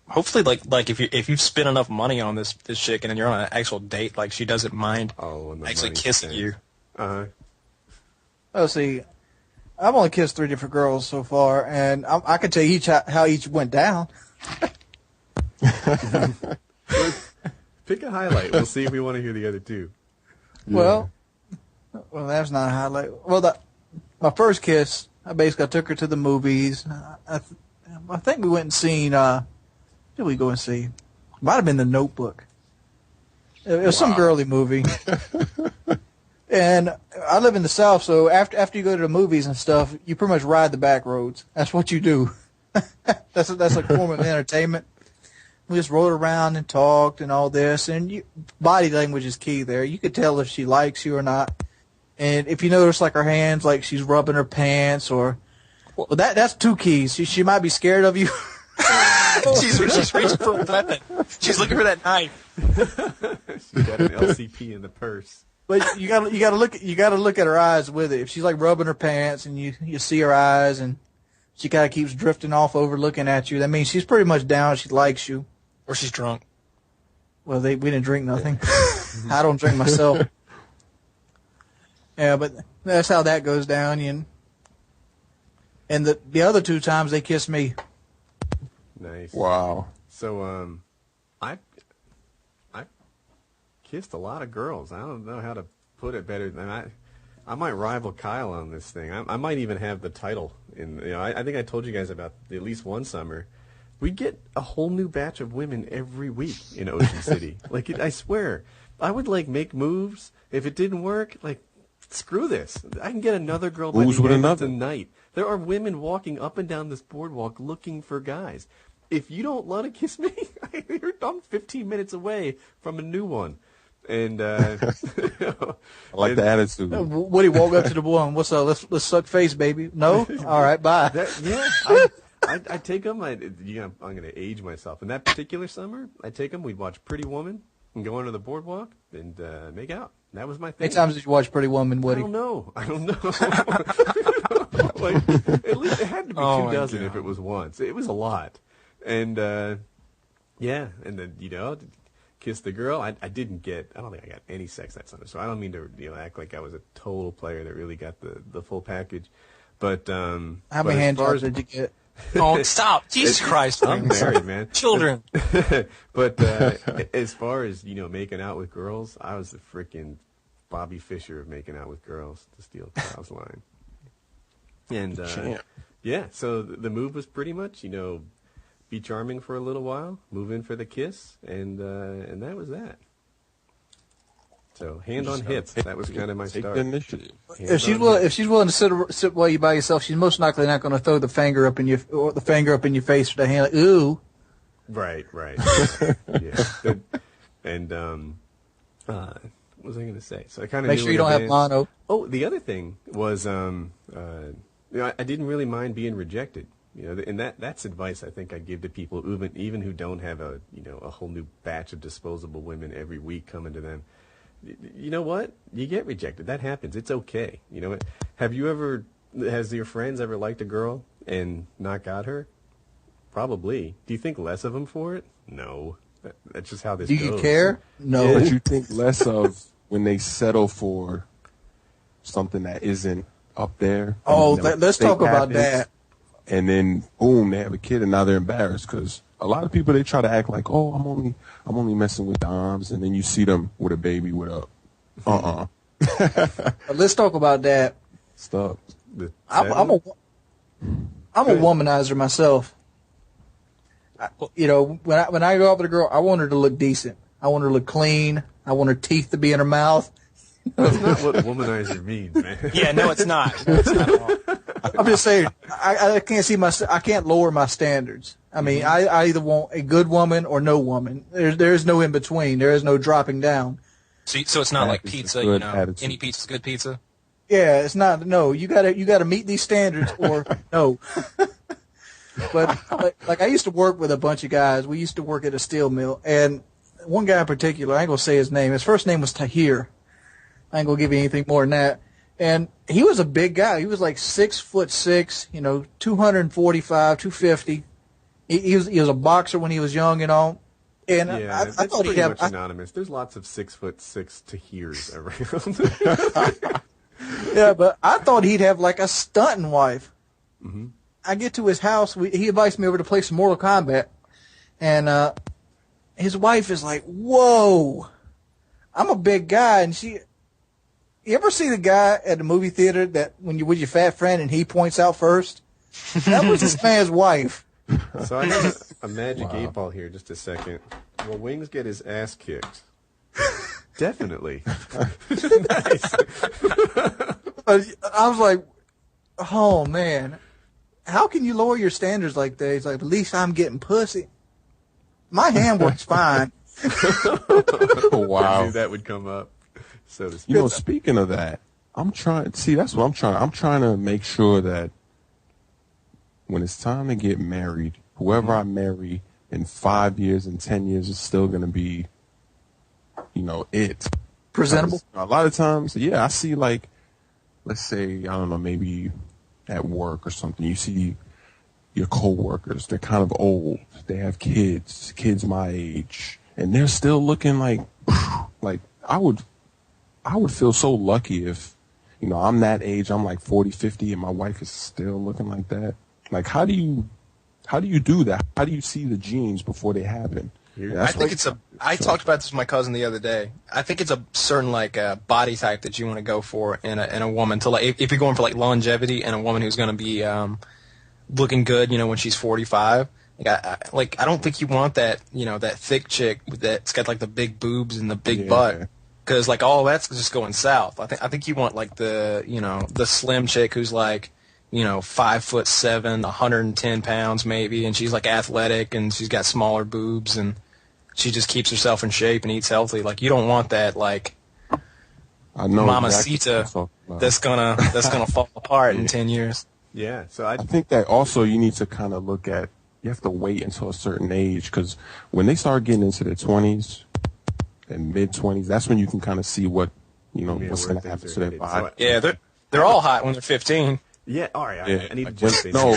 hopefully, like if you've spent enough money on this chick and you're on an actual date, like she doesn't mind actually kissing you. Uh-huh. Oh, see, I've only kissed 3 different girls so far, and I can tell you how each went down. Pick a highlight. We'll see if we want to hear the other two. Well, that's not a highlight. Well, my first kiss, I basically took her to the movies. I think we went and seen. What did we go and see? Might have been The Notebook. It was some girly movie. And I live in the South, so after you go to the movies and stuff, you pretty much ride the back roads. That's what you do. That's like a form of entertainment. We just rode around and talked and all this, and body language is key there. You could tell if she likes you or not. And if you notice, like, her hands, like she's rubbing her pants, or well, that's 2 keys. She might be scared of you. She's reaching for a weapon. She's looking for that knife. She's got an LCP in the purse. But you gotta look at her eyes with it. If she's like rubbing her pants and you see her eyes and she kind of keeps drifting off over looking at you, that means she's pretty much down. She likes you. Or she's drunk. Well, we didn't drink nothing. I don't drink myself. Yeah, but that's how that goes down. And the other 2 times they kissed me. Nice. Wow. So, I kissed a lot of girls. I don't know how to put it better than I might rival Kyle on this thing. I might even have the title. I think I told you guys about at least one summer. We get a whole new batch of women every week in Ocean City. I swear, I would make moves. If it didn't work, screw this. I can get another girl by the end of the night. There are women walking up and down this boardwalk looking for guys. If you don't want to kiss me, I'm 15 minutes away from a new one. And I like the attitude. Woody walk up to the boy and what's up? Let's suck face, baby. No, all right, bye. I take them. I'm going to age myself. In that particular summer, I take them. We'd watch Pretty Woman and go onto the boardwalk and make out. That was my thing. How many times did you watch Pretty Woman, Woody? I don't know. At least it had to be 2 dozen if it was once. It was a lot. And and then kiss the girl. I don't think I got any sex that summer, so I don't mean to act like I was a total player that really got the full package. But how many hand jobs did you get? Oh, stop! Jesus Christ! I'm married, man. Children. But as far as making out with girls, I was the freaking Bobby Fischer of making out with girls, to steal Kyle's line. And yeah, so the move was pretty much be charming for a little while, move in for the kiss, and that was that. So hand on hip, that was kind of my start. The initiative. If she's willing to sit while you by yourself, she's most likely not going to throw the finger up in your face or the hand like, ooh. Right. Yeah. And what was I going to say? So I kind of make sure you don't have mono. Oh, the other thing was I didn't really mind being rejected. And that's advice I think I give to people even who don't have a whole new batch of disposable women every week coming to them. You know what? You get rejected. That happens. It's okay. Has your friends ever liked a girl and not got her? Probably. Do you think less of them for it? No. That's just how this goes. Do you care? No. Yeah. But you think less of when they settle for something that isn't up there. Oh, let's talk about that. And then, boom, they have a kid and now they're embarrassed because a lot of people, they try to act like, oh, I'm only messing with doms, and then you see them with a baby with a, Let's talk about that. Stop. I'm a womanizer myself. When I go out with a girl, I want her to look decent. I want her to look clean. I want her teeth to be in her mouth. That's not what womanizer means, man. Yeah, no, it's not. No, it's not at all. I'm just saying, I can't lower my standards. I mean, I either want a good woman or no woman. There's no in between. There is no dropping down. So it's not like pizza, any pizza's good pizza? Yeah, it's not. No, you gotta meet these standards or no. But like I used to work with a bunch of guys. We used to work at a steel mill, and one guy in particular, I ain't gonna say his name. His first name was Tahir. I ain't gonna give you anything more than that. And he was a big guy. He was like 6'6", 245, 250. He was a boxer when he was young and all. And yeah, I thought he'd have anonymous. There's lots of 6'6" Tahirs around. Yeah, but I thought he'd have like a stunting wife. Mm-hmm. I get to his house. He invites me over to play some Mortal Kombat, and his wife is like, "Whoa, I'm a big guy," and she. You ever see the guy at the movie theater that when you're with your fat friend and he points out first? That was this man's wife. So I have a magic 8-ball here. Just a second. Will Wings get his ass kicked? Definitely. Nice. I was like, oh man, how can you lower your standards like that? He's like, at least I'm getting pussy. My hand works fine. Wow. I knew that would come up. So to speak. Speaking of that, that's what I'm trying. I'm trying to make sure that when it's time to get married, whoever I marry in 5 years and 10 years is still going to be, it. Presentable? A lot of times, yeah, I see like, let's say, I don't know, maybe at work or something, you see your coworkers, they're kind of old, they have kids my age, and they're still looking like I would feel so lucky if, I'm that age, I'm like 40, 50, and my wife is still looking like that. Like, how do you do that? How do you see the genes before they happen? I think I talked about this with my cousin the other day. I think it's a certain body type that you want to go for in a woman. To if you're going for like longevity and a woman who's going to be looking good, when she's 45. I don't think you want that that thick chick that's got like the big boobs and the big butt. Because all that's just going south. I think you want like the slim chick who's like 5'7", 110 pounds maybe, and she's like athletic and she's got smaller boobs and she just keeps herself in shape and eats healthy. Like you don't want that I know mamacita exactly that's gonna fall apart in 10 years. Yeah, so I think that also you need to kind of look at. You have to wait until a certain age because when they start getting into their 20s. And mid-20s, that's when you can kind of see what, what's going to happen to their body. Yeah, they're all hot when they're 15. Yeah, all right. Yeah. I need to jump in. No.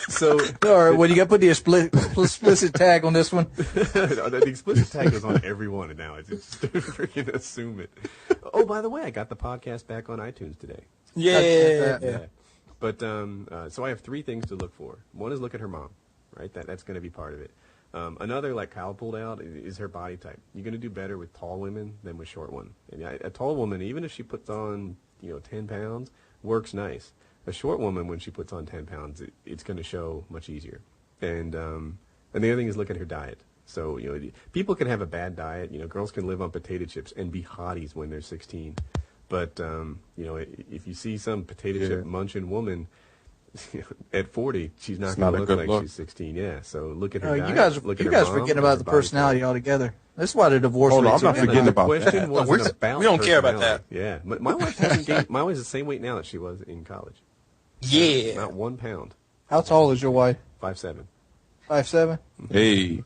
So, all right, well, you got to put the explicit tag on this one. The explicit tag is on every one now. It's just freaking assume it. Oh, by the way, I got the podcast back on iTunes today. Yeah. But so I have 3 things to look for. One is look at her mom, right? That's going to be part of it. Another, like Kyle pulled out, is her body type. You're going to do better with tall women than with short ones. And a tall woman, even if she puts on 10 pounds, works nice. A short woman, when she puts on 10 pounds, it's going to show much easier. And the other thing is look at her diet. So people can have a bad diet. Girls can live on potato chips and be hotties when they're 16. But if you see some potato chip munching woman at 40, she's not going to look like she's 16. Yeah. So look at her diet. You guys forget about the personality altogether. That's why the divorce rate. I'm not forgetting about that. We don't care about that. Yeah. My wife hasn't gained. My wife's the same weight now that she was in college. Yeah. Not 1 pound. How tall is your wife? 5'7". 5'7"? Hey.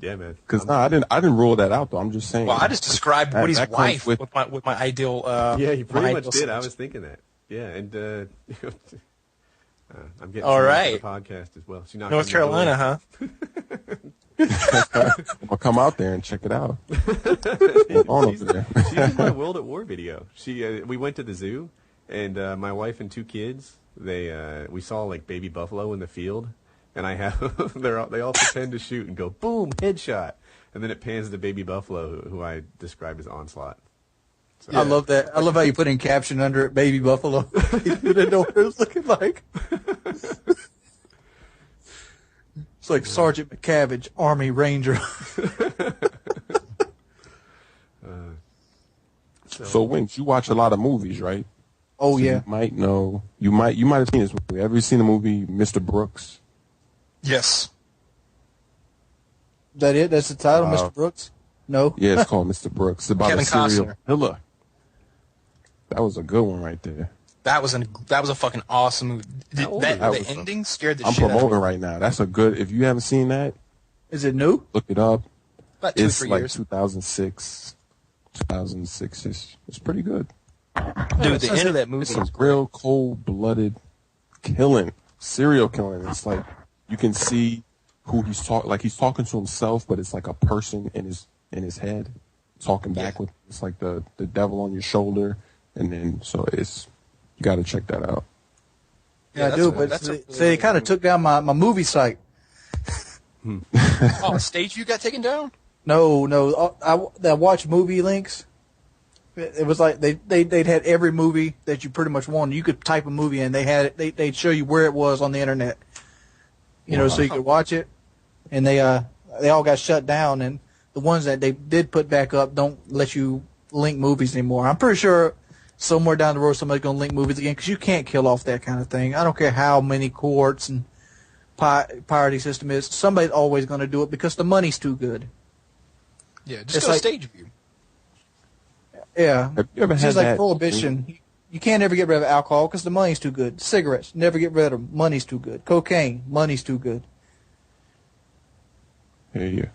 Yeah, man. Because I didn't rule that out though. I'm just saying. Well, I just described Woody's wife with my ideal. Yeah, you pretty much did. Size. I was thinking that. Yeah, and I'm getting all right. the podcast as well. North Carolina, huh? I'm gonna come out there and check it out. She's in my World at War video. We went to the zoo, and my wife and 2 kids. We saw like baby buffalo in the field. And I have they all pretend to shoot and go boom, headshot, and then it pans to baby buffalo, who I described as Onslaught. So, I love that. I love how you put in caption under it, baby buffalo. You didn't know what it was looking like. It's like Sergeant McCabbage, Army Ranger. So Winks, you watch a lot of movies, right? Oh so yeah. You might know. You might have seen this movie. Have you seen the movie Mr. Brooks? Yes. Is that it? That's the title, Mr. Brooks? No. Yeah, it's called Mr. Brooks. It's about Kevin a serial Costner. killer. That was a good one right there. That was a fucking awesome movie. The ending scared the I'm shit out of promoting me. right now. That's a good. If you haven't seen that, Is it new? look it up. About 2 or It's 3 like years. 2006. It's pretty good. Dude, the end of that movie It's some is real cold-blooded killing, serial killing. It's like you can see who he's talking. Like he's talking to himself, but it's like a person in his head talking back with. It's like the devil on your shoulder, and then so it's you got to check that out. Yeah, I do, but they kind of took down my movie site. Oh, Stage View got taken down? No. I watched Movie Links. It was like they'd had every movie that you pretty much wanted. You could type a movie in, they had it. They'd show you where it was on the internet. So you could watch it, and they all got shut down. And the ones that they did put back up don't let you link movies anymore. I'm pretty sure somewhere down the road somebody's gonna link movies again because you can't kill off that kind of thing. I don't care how many courts and piracy system is. Somebody's always gonna do it because the money's too good. Yeah, just go to Stage View. Yeah, Have you ever it's had just like that? prohibition. You can't ever get rid of alcohol because the money's too good. Cigarettes, never get rid of them. Money's too good. Cocaine, money's too good. Yeah.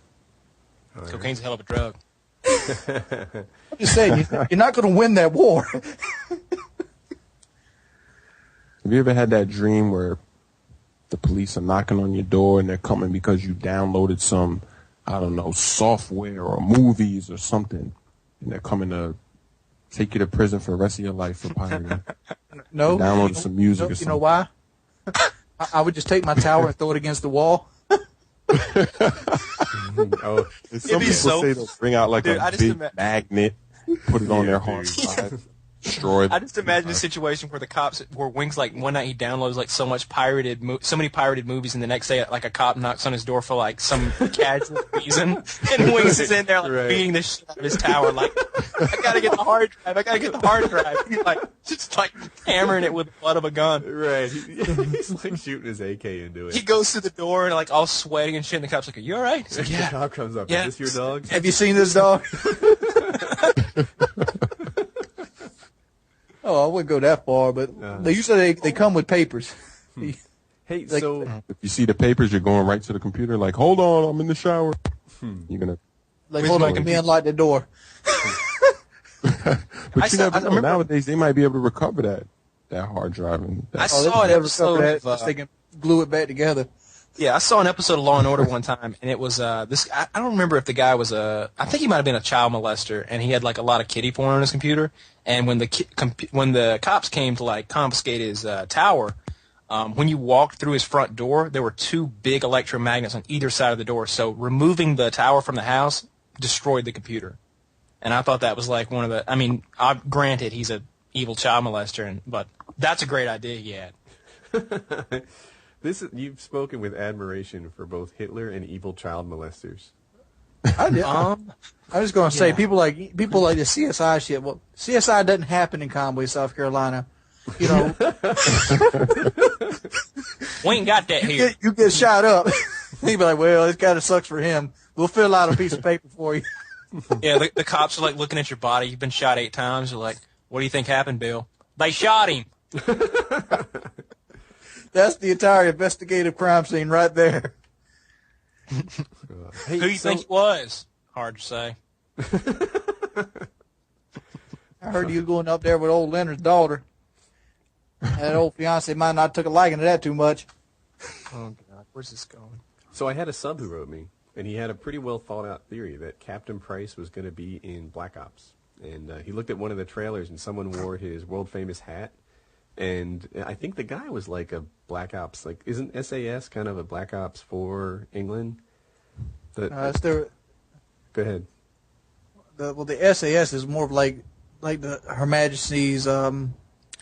Cocaine's a hell of a drug. I'm just saying, you're not going to win that war. Have you ever had that dream where the police are knocking on your door and they're coming because you downloaded some, I don't know, software or movies or something, and they're coming to take you to prison for the rest of your life for pirating? No. Download some music or something. You know why? I would just take my tower and throw it against the wall. Oh, Some people say they'll bring out like a big magnet, put it on their hard drive, destroy it. I just imagine a situation where Wings, like, one night he downloads like so many pirated movies, and the next day like a cop knocks on his door for like some casual reason, and Wings is in there like beating the shit out of his tower, like, I gotta get the hard drive. He's like just like hammering it with the butt of a gun. Right. He's like shooting his AK into it. He goes to the door and like all sweating and shit, and the cop's like, "Are you all right?" He's like, The cop comes up. Yeah. Is this your dog? Have you seen this dog? Oh, I wouldn't go that far, but they usually they come with papers. Hey, Like- so If you see the papers, you're going right to the computer, like, hold on, I'm in the shower. You're gonna. Like, Where's hold my on, let me unlock the door. But you never know. Nowadays, they might be able to recover that hard drive. And I Oh, saw it they episode recover that. of, Just they can glue it back together. Yeah, I saw an episode of Law and Order one time, and it was this. I don't remember if the guy was I think he might have been a child molester, and he had like a lot of kiddie porn on his computer. And when the cops came to like confiscate his tower, when you walked through his front door, there were 2 big electromagnets on either side of the door. So removing the tower from the house destroyed the computer. And I thought that was like one of the. I mean, granted, he's a evil child molester, but that's a great idea he had. You've spoken with admiration for both Hitler and evil child molesters. I was going to say people like the CSI shit. Well, CSI doesn't happen in Conway, South Carolina. You know, we ain't got that here. You get shot up. He'd be like, "Well, it kind of sucks for him. We'll fill out a piece of paper for you." Yeah, the cops are like looking at your body. You've been shot 8 times. They're like, "What do you think happened, Bill?" They shot him. That's the entire investigative crime scene right there. Who do you think it was? Hard to say. I heard you going up there with old Leonard's daughter. That old fiance might not took a liking to that too much. Oh, God. Where's this going? So I had a sub who wrote me, and he had a pretty well thought out theory that Captain Price was going to be in Black Ops. And he looked at one of the trailers, and someone wore his world-famous hat. And I think the guy was like a Black Ops, like, isn't SAS kind of a Black Ops for England? Go ahead. The SAS is more of like Her Majesty's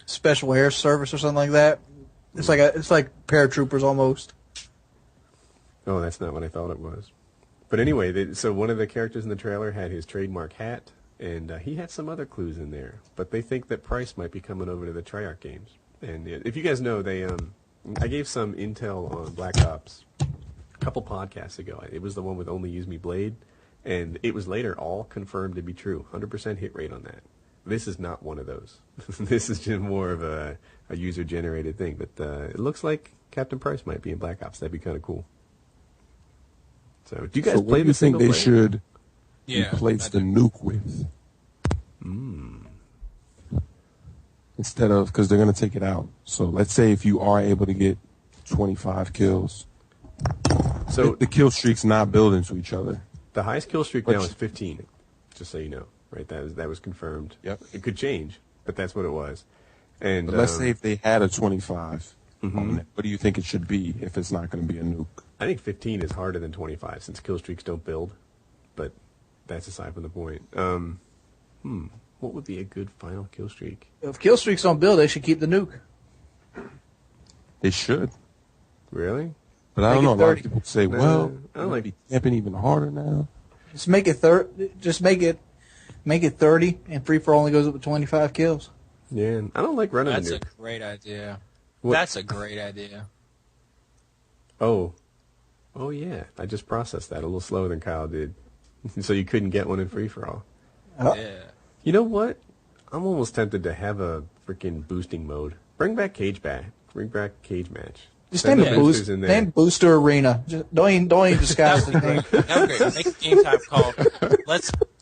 Special Air Service or something like that. It's like paratroopers almost. Oh, that's not what I thought it was. But anyway, so one of the characters in the trailer had his trademark hat, and he had some other clues in there. But they think that Price might be coming over to the Treyarch games. And if you guys know, I gave some intel on Black Ops a couple podcasts ago. It was the one with Only Use Me Blade, and it was later all confirmed to be true. 100% hit rate on that. This is not one of those. This is just more of a user-generated thing. But it looks like Captain Price might be in Black Ops. That'd be kind of cool. So, do you guys play the single player? What do you think they should replace the nuke with? Instead of, because they're going to take it out. So let's say if you are able to get 25 kills, so the kill streak's not building to each other. The highest kill streak now is 15, just so you know. Right, that was confirmed. Yep. It could change, but that's what it was. And but let's say if they had a 25, what do you think it should be if it's not going to be a nuke? I think 15 is harder than 25 since kill streaks don't build, but that's aside from the point. What would be a good final kill streak? If kill streaks don't build, they should keep the nuke. They should. Really? But I don't know. A lot of people say, well, I don't like be camping even harder now. Just make it Make it 30, and free for only goes up to 25 kills. Yeah, I don't like running. That's the nuke. a great idea. What? That's a great idea. Oh yeah. I just processed that a little slower than Kyle did, so you couldn't get one in free for all. Oh. Yeah. You know what? I'm almost tempted to have a freaking boosting mode. Bring back cage match. Just name it Name Booster Arena. Just don't even disguise the name. Okay, make a game type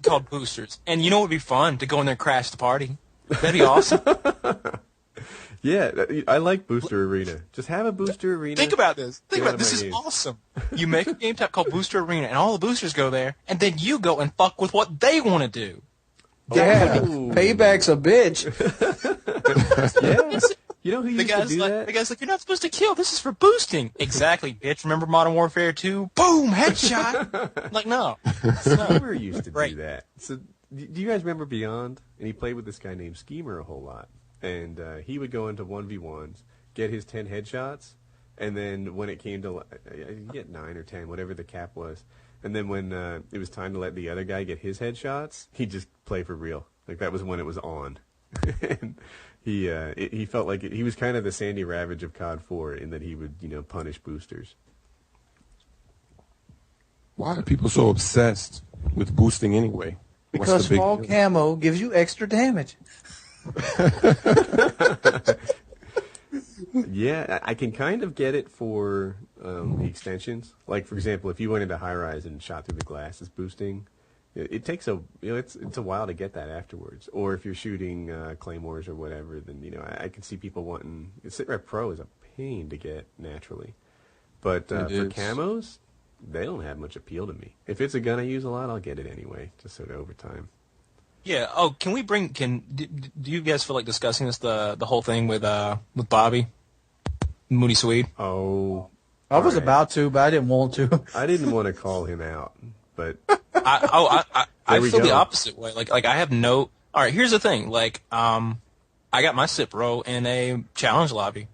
called Boosters. And you know what would be fun? To go in there and crash the party. That'd be awesome. Yeah, I like Booster Arena. Just have a Booster Arena. Think about this. This is awesome. You make a game type called Booster Arena, and all the boosters go there, and then you go and fuck with what they want to do. Yeah, payback's a bitch. Yeah. You know who used to do that? The guy's like, you're not supposed to kill. This is for boosting. Exactly, bitch. Remember Modern Warfare 2? Boom, headshot. Like, no. Skeemer used to do that. So, do you guys remember Beyond? And he played with this guy named Skeemer a whole lot. And he would go into 1v1s, get his 10 headshots, and then when it came to, you get 9 or 10, whatever the cap was. And then when it was time to let the other guy get his headshots, he'd just play for real. Like, that was when it was on. And he felt like he was kind of the Sandy Ravage of COD 4 in that he would, punish boosters. Why are people so obsessed with boosting anyway? Because small camo gives you extra damage. Yeah, I can kind of get it for the extensions. Like, for example, if you went into high rise and shot through the glass, it's boosting. It takes it's a while to get that afterwards. Or if you're shooting claymores or whatever, then I can see people wanting. Sit Rep Pro is a pain to get naturally, But for camos, they don't have much appeal to me. If it's a gun I use a lot, I'll get it anyway, just sort of over time. Yeah. Oh, can we bring? Do you guys feel like discussing this? The whole thing with Bobby, Moody Swede. Oh, I was about to, but I didn't want to. I didn't want to call him out, but I There we feel go. the opposite way. Like I have no. All right, here's the thing. Like I got my SIP row in a challenge lobby.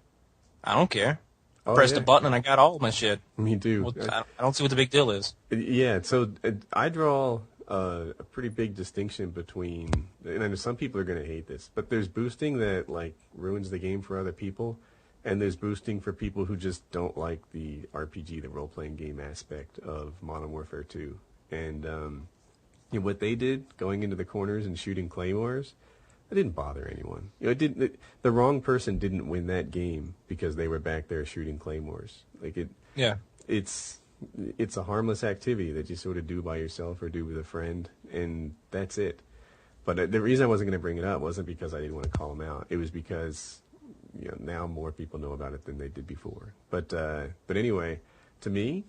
I don't care. Pressed a button and I got all of my shit. Me too. Well, I don't see what the big deal is. Yeah, so I draw a pretty big distinction between, and I know some people are going to hate this, but there's boosting that like ruins the game for other people, and there's boosting for people who just don't like the RPG, the role-playing game aspect of Modern Warfare 2. And what they did, going into the corners and shooting claymores, it didn't bother anyone. The wrong person didn't win that game because they were back there shooting claymores. It's a harmless activity that you sort of do by yourself or do with a friend, and that's it. But the reason I wasn't going to bring it up wasn't because I didn't want to call them out. It was because now more people know about it than they did before. But anyway, to me,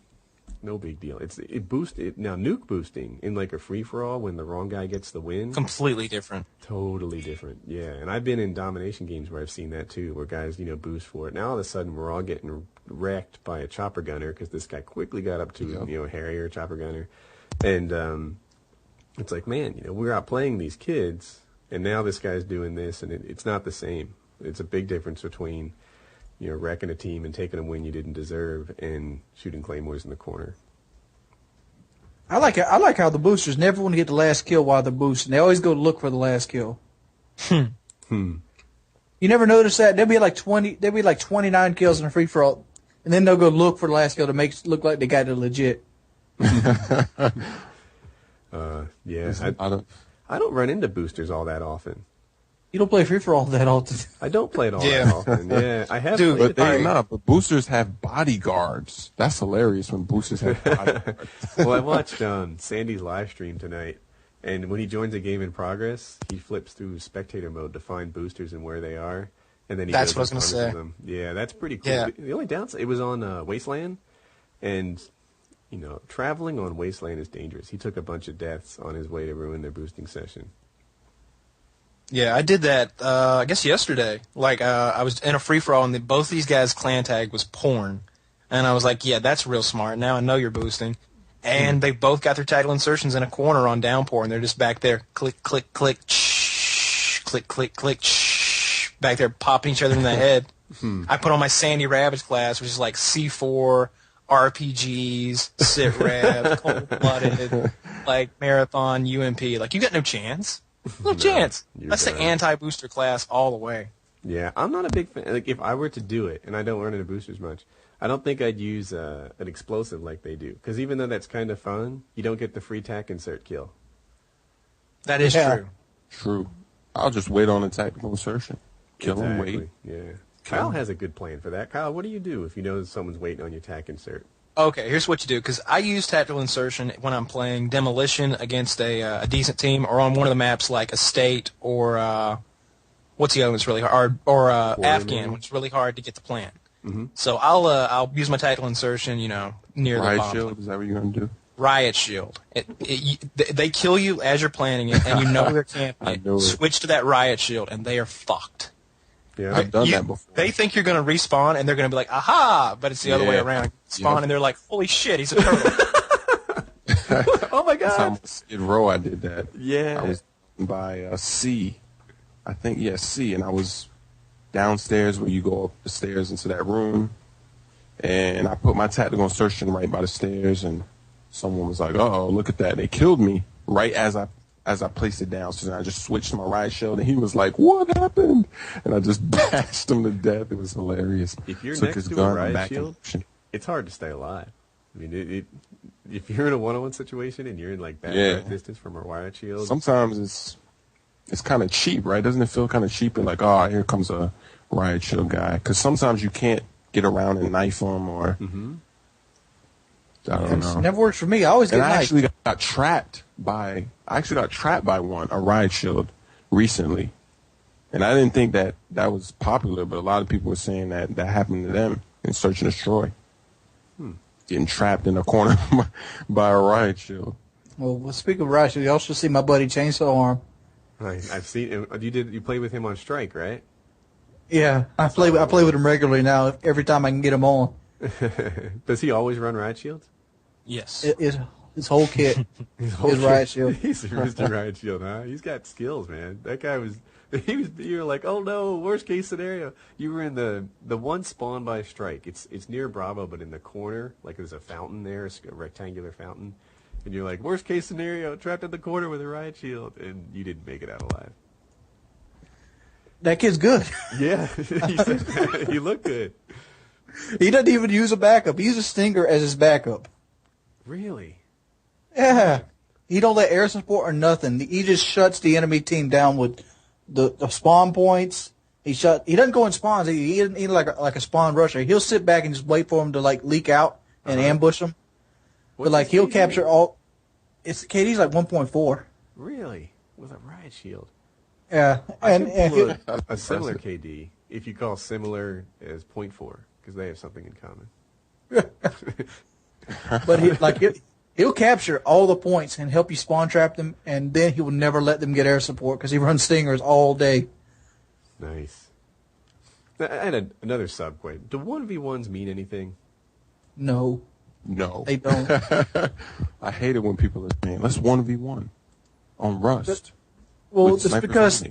no big deal. It boosted now nuke boosting in like a free for all when the wrong guy gets the win. Completely different. Totally different. Yeah, and I've been in domination games where I've seen that too, where guys boost for it. Now all of a sudden we're all getting wrecked by a chopper gunner because this guy quickly got up to a Harrier chopper gunner, and it's like, man, we're out playing these kids, and now this guy's doing this, and it's not the same. It's a big difference between wrecking a team and taking a win you didn't deserve and shooting claymores in the corner. I like how the boosters never want to get the last kill while they're boosting. They always go to look for the last kill. You never notice that? There'll be like 29 kills in a free for all, and then they'll go look for the last kill to make it look like they got it legit. I don't run into boosters all that often. You don't play free for all that often. I don't play it all that often. Yeah, I have. Dude, but boosters have bodyguards. That's hilarious when boosters have bodyguards. Well, I watched Sandy's live stream tonight, and when he joins a game in progress, he flips through spectator mode to find boosters and where they are, and then he That's goes what I was gonna say. them. Yeah, that's pretty cool. Yeah. The only downside, it was on Wasteland, and traveling on Wasteland is dangerous. He took a bunch of deaths on his way to ruin their boosting session. Yeah, I did that, I guess yesterday. I was in a free-for-all, and both these guys' clan tag was porn. And I was like, yeah, that's real smart. Now I know you're boosting. And they both got their title insertions in a corner on downpour, and they're just back there, click, click, click, shh, click, click, click, shh, back there popping each other in the head. I put on my Sandy Ravage class, which is like C4, RPGs, sit rev, cold-blooded, like marathon, UMP. Like, you got no chance. No chance. That's the anti-booster class all the way. Yeah, I'm not a big fan. Like, if I were to do it, and I don't run into boosters much, I don't think I'd use an explosive like they do. Because even though that's kind of fun, you don't get the free tack insert kill. That is true. True. I'll just wait on a tactical insertion. Kill him, wait. Yeah. Kyle has a good plan for that. Kyle, what do you do if you know someone's waiting on your tack insert? Okay, here's what you do, because I use tactical insertion when I'm playing demolition against a decent team, or on one of the maps like Estate, or what's the other one that's really hard, or Afghan, which is really hard to get the plant. So I'll use my tactical insertion, near the Riot bomb. shield, is that what you're going to do? Riot shield. They kill you as you're planning it, and you know they're camping. Switch to that riot shield, and they are fucked. Yeah, I've done that before. They think you're going to respawn, and they're going to be like, aha! But it's the other way around. Spawn, and they're like, holy shit, he's a turtle. Oh my That's how god! Skid Row I did that. Yeah. I was by C. I think, C, and I was downstairs where you go up the stairs into that room, and I put my tactical insertion right by the stairs, and someone was like, uh-oh, look at that. They killed me right as I placed it down. So then I just switched to my riot shield, and he was like, what happened? And I just bashed him to death. It was hilarious. If you're Took next his to gun a riot back shield, it's hard to stay alive. I mean, if you're in a one-on-one situation and you're in like bad breath distance from a riot shield, sometimes it's kind of cheap, right? Doesn't it feel kind of cheap and like, oh, here comes a riot shield guy? Because sometimes you can't get around and knife them, or I don't know. Never works for me. I always get And I knifed. actually got trapped by a riot shield recently. And I didn't think that was popular, but a lot of people were saying that happened to them in Search and Destroy. getting trapped in a corner by a riot shield. Well, speaking of riot shield, you also see my buddy Chainsaw Arm. I've seen him. You play with him on Strike, right? Yeah, I play with him regularly now. Every time I can get him on. Does he always run riot shields? Yes. His whole kit is riot shield. He's Mr. Riot Shield, huh? He's got skills, man. That guy was. You were like, oh no, worst case scenario. You were in the one spawn by Strike. It's near Bravo, but in the corner, like there's a fountain there, a rectangular fountain. And you're like, worst case scenario, trapped in the corner with a riot shield, and you didn't make it out alive. That kid's good. Yeah, he looked good. He doesn't even use a backup. He uses Stinger as his backup. Really? Yeah. He don't let air support or nothing. He just shuts the enemy team down with the spawn points. He doesn't go in spawns. He isn't like a spawn rusher. He'll sit back and just wait for him to like leak out and ambush them. But like he'll capture all. It's KD's like 1.4. Really? With a riot shield? Yeah, and a similar KD if you call similar as 0.4 because they have something in common. But he'll capture all the points and help you spawn trap them, and then he will never let them get air support because he runs stingers all day. Nice. I had another sub question. Do 1v1s mean anything? No. No. They don't. I hate it when people are saying, let's 1v1 on Rust. Well, it's because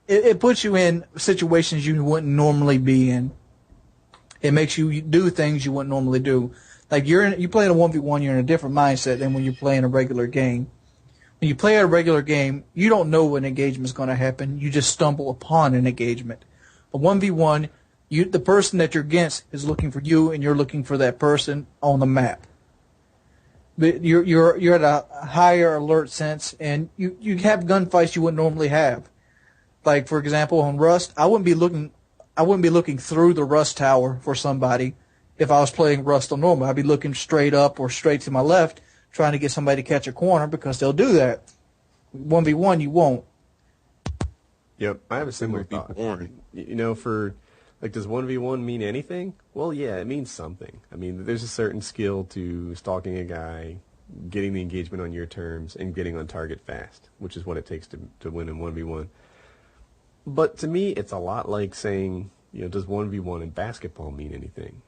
it puts you in situations you wouldn't normally be in. It makes you do things you wouldn't normally do. Like you play in a 1v1, you're in a different mindset than when you're playing a regular game. When you play a regular game, you don't know when engagement is going to happen. You just stumble upon an engagement. A 1v1, the person that you're against is looking for you, and you're looking for that person on the map. But you're at a higher alert sense, and you have gunfights you wouldn't normally have. Like for example, on Rust, I wouldn't be looking through the Rust tower for somebody if I was playing Rust on normal. I'd be looking straight up or straight to my left, trying to get somebody to catch a corner because they'll do that. 1v1, you won't. Yep, I have a similar thought. You know, does 1v1 mean anything? Well, yeah, it means something. I mean, there's a certain skill to stalking a guy, getting the engagement on your terms, and getting on target fast, which is what it takes to win in 1v1. But to me, it's a lot like saying, does 1v1 in basketball mean anything?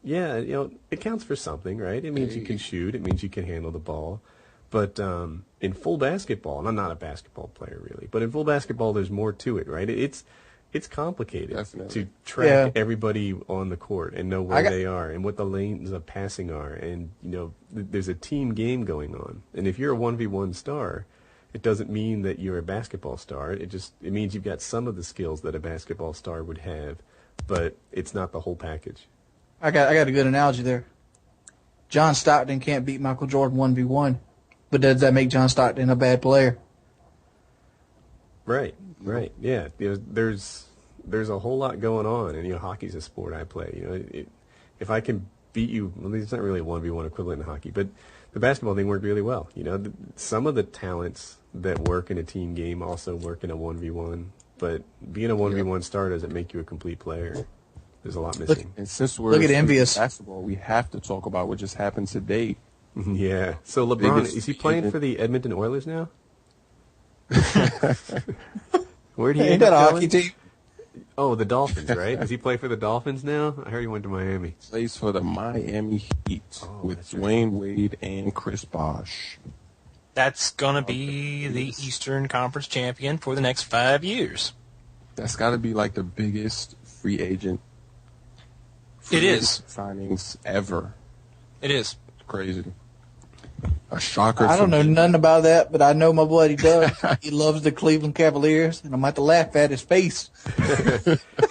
Yeah, it counts for something, right? It means you can shoot. It means you can handle the ball. But in full basketball, and I'm not a basketball player really, but in full basketball, there's more to it, right? It's complicated to track everybody on the court and know where they are and what the lanes of passing are. And, there's a team game going on. And if you're a 1v1 star, it doesn't mean that you're a basketball star. It means you've got some of the skills that a basketball star would have, but it's not the whole package. I got a good analogy there. John Stockton can't beat Michael Jordan 1v1, but does that make John Stockton a bad player? Right. Yeah, there's a whole lot going on, and hockey's a sport I play. If I can beat you, well, it's not really a 1v1 equivalent in hockey, but the basketball thing worked really well. Some of the talents that work in a team game also work in a 1v1, but being a 1v1 star doesn't make you a complete player. There's a lot missing. And since we're look at envious basketball, we have to talk about what just happened today. Yeah. So LeBron, is he playing for the Edmonton Oilers now? Where do you end up going? Hockey team? Oh, the Dolphins, right? Does he play for the Dolphins now? I heard he went to Miami. Plays for the Miami Heat with Dwayne Wade and Chris Bosh. That's going to be the Eastern Conference champion for the next 5 years. That's got to be like the biggest free agent signings ever. It is. It's crazy. A shocker. I don't know nothing about that, but I know my buddy does. He loves the Cleveland Cavaliers, and I'm about to laugh at his face.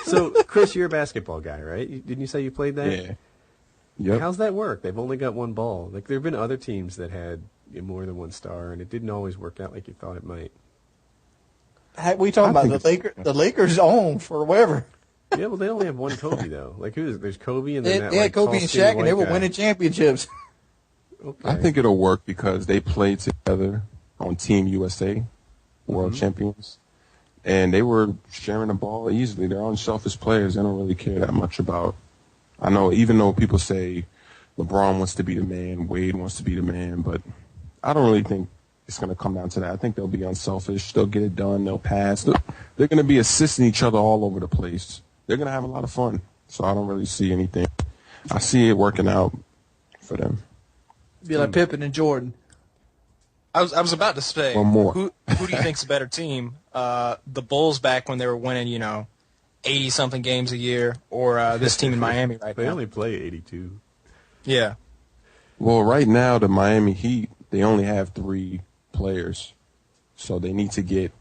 So, Chris, you're a basketball guy, right? Didn't you say you played that? Yeah. Yep. How's that work? They've only got one ball. Like, there have been other teams that had more than one star, and it didn't always work out like you thought it might. We talking about the Lakers? The Lakers own forever. Yeah, well, they only have one Kobe though. Like there's Kobe and then they had Kobe and Shaq, and they were winning championships. Okay. I think it'll work because they played together on Team USA, world champions, and they were sharing the ball easily. They're unselfish players. They don't really care that much about. I know, even though people say LeBron wants to be the man, Wade wants to be the man, but I don't really think it's going to come down to that. I think they'll be unselfish. They'll get it done. They'll pass. They're going to be assisting each other all over the place. They're going to have a lot of fun. So I don't really see anything. I see it working out for them. Be like Pippen and Jordan. I was about to say, One more. who do you think's a better team? The Bulls back when they were winning, 80-something games a year, or this team in Miami right They now? only play 82. Yeah. Well, right now, the Miami Heat, they only have 3 players. So they need to get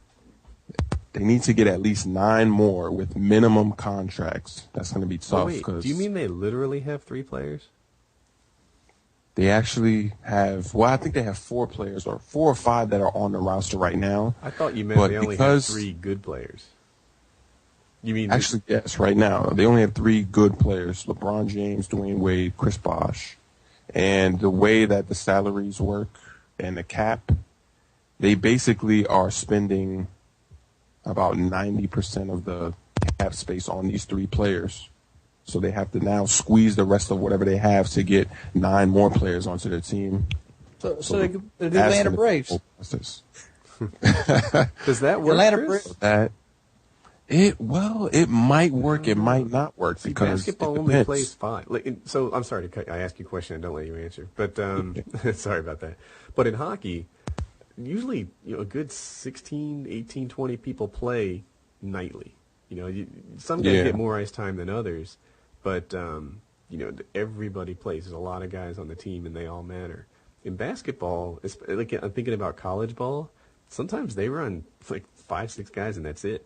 at least 9 more with minimum contracts. That's going to be tough. Wait, do you mean they literally have 3 players? They actually have, well, I think they have 4 players, or 4 or 5 that are on the roster right now. I thought you meant But they only have because- 3 good players. You mean Actually, yes, right now. They only have 3 good players: LeBron James, Dwayne Wade, Chris Bosh. And the way that the salaries work and the cap, they basically are spending about 90% of the cap space on these 3 players. So they have to now squeeze the rest of whatever they have to get 9 more players onto their team. So they do the That's Atlanta gonna be Braves. a process. does that work, Atlanta Chris? Braves. That it might work, it might not work, See, because basketball it only depends. plays 5. So I'm sorry to cut. I ask you a question and don't let you answer. But sorry about that. But in hockey, usually a good 16, 18, 20 people play nightly. Some guys Yeah. get more ice time than others, but everybody plays. There's a lot of guys on the team, and they all matter. In basketball, I'm thinking about college ball. Sometimes they run 5, 6 guys, and that's it.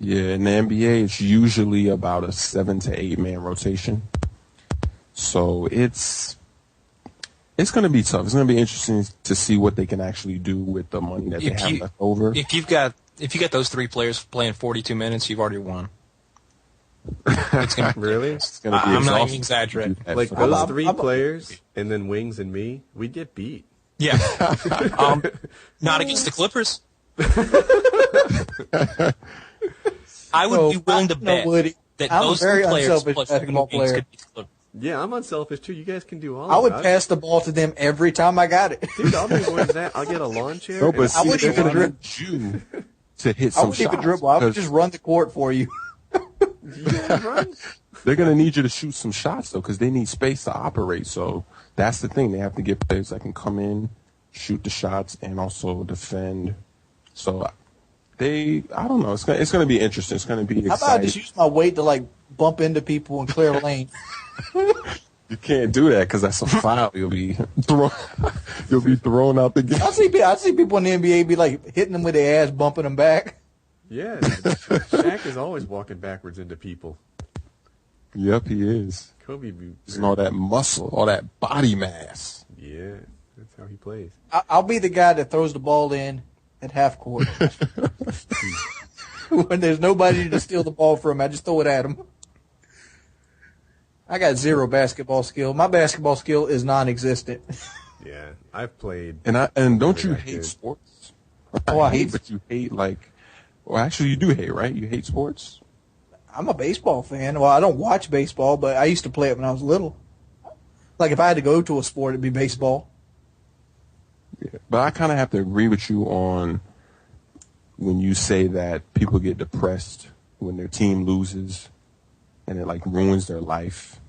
Yeah, in the NBA, it's usually about a 7 to 8 man rotation. So it's going to be tough. It's going to be interesting to see what they can actually do with the money that they have left over. If you got those 3 players playing 42 minutes, you've already won. It's gonna, Really? It's going to be I'm not exhausting even exaggerating. to do that Like for those them. 3 players, and then Wings and me, we'd get beat. Yeah. Not against the Clippers. I would be willing to bet that I'm a those very 3 players unselfish plus basketball Wings player. could beat the Clippers. Yeah, I'm unselfish too. You guys can do all I would of it. pass the ball to them every time I got it. Dude, I'll do more than that. I'll get a lawn chair. No, but and see, wouldn't they're even going to dribble. need you to hit I some wouldn't shots. even dribble. I would 'cause just run the court for you. you guys run? They're going to need you to shoot some shots, though, because they need space to operate. So that's the thing. They have to get players that can come in, shoot the shots, and also defend. So I don't know. It's going to be interesting. It's going to be How exciting. about I just use my weight to bump into people and clear a lane? You can't do that because that's a foul. You'll be thrown out the game. I see people in the NBA be hitting them with their ass, bumping them back. Yeah, Shaq is always walking backwards into people. Yep, he is. Kobe, And all that muscle, all that body mass. yeah, that's how he plays. I'll be the guy that throws the ball in at half court. When there's nobody to steal the ball from, I just throw it at them. I got 0 basketball skill. My basketball skill is non-existent. Yeah, I've played. And don't you Yeah, hate dude. sports? Oh, I hate- but you hate well, actually, you do hate, right? You hate sports. I'm a baseball fan. Well, I don't watch baseball, but I used to play it when I was little. If I had to go to a sport, it'd be baseball. Yeah. But I kind of have to agree with you on when you say that people get depressed when their team loses and it ruins their life.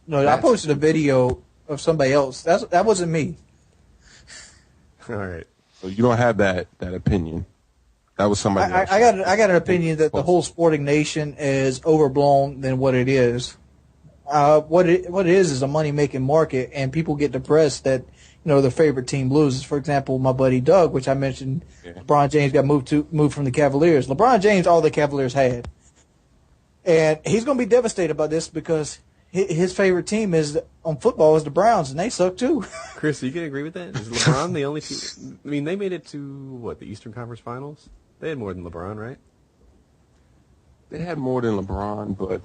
No, I posted a video of somebody else. That wasn't me. All right. So you don't have that opinion. That was somebody else. I got an opinion that the whole sporting nation is overblown than what it is. What it is a money making market, and people get depressed that their favorite team loses. For example, my buddy Doug, which I mentioned, LeBron James got moved from the Cavaliers. LeBron James, all the Cavaliers had, and he's going to be devastated about this because his favorite team on football is the Browns, and they suck too. Chris, you can agree with that? Is LeBron the only team? I mean, they made it to, the Eastern Conference Finals? They had more than LeBron, right? They had more than LeBron, but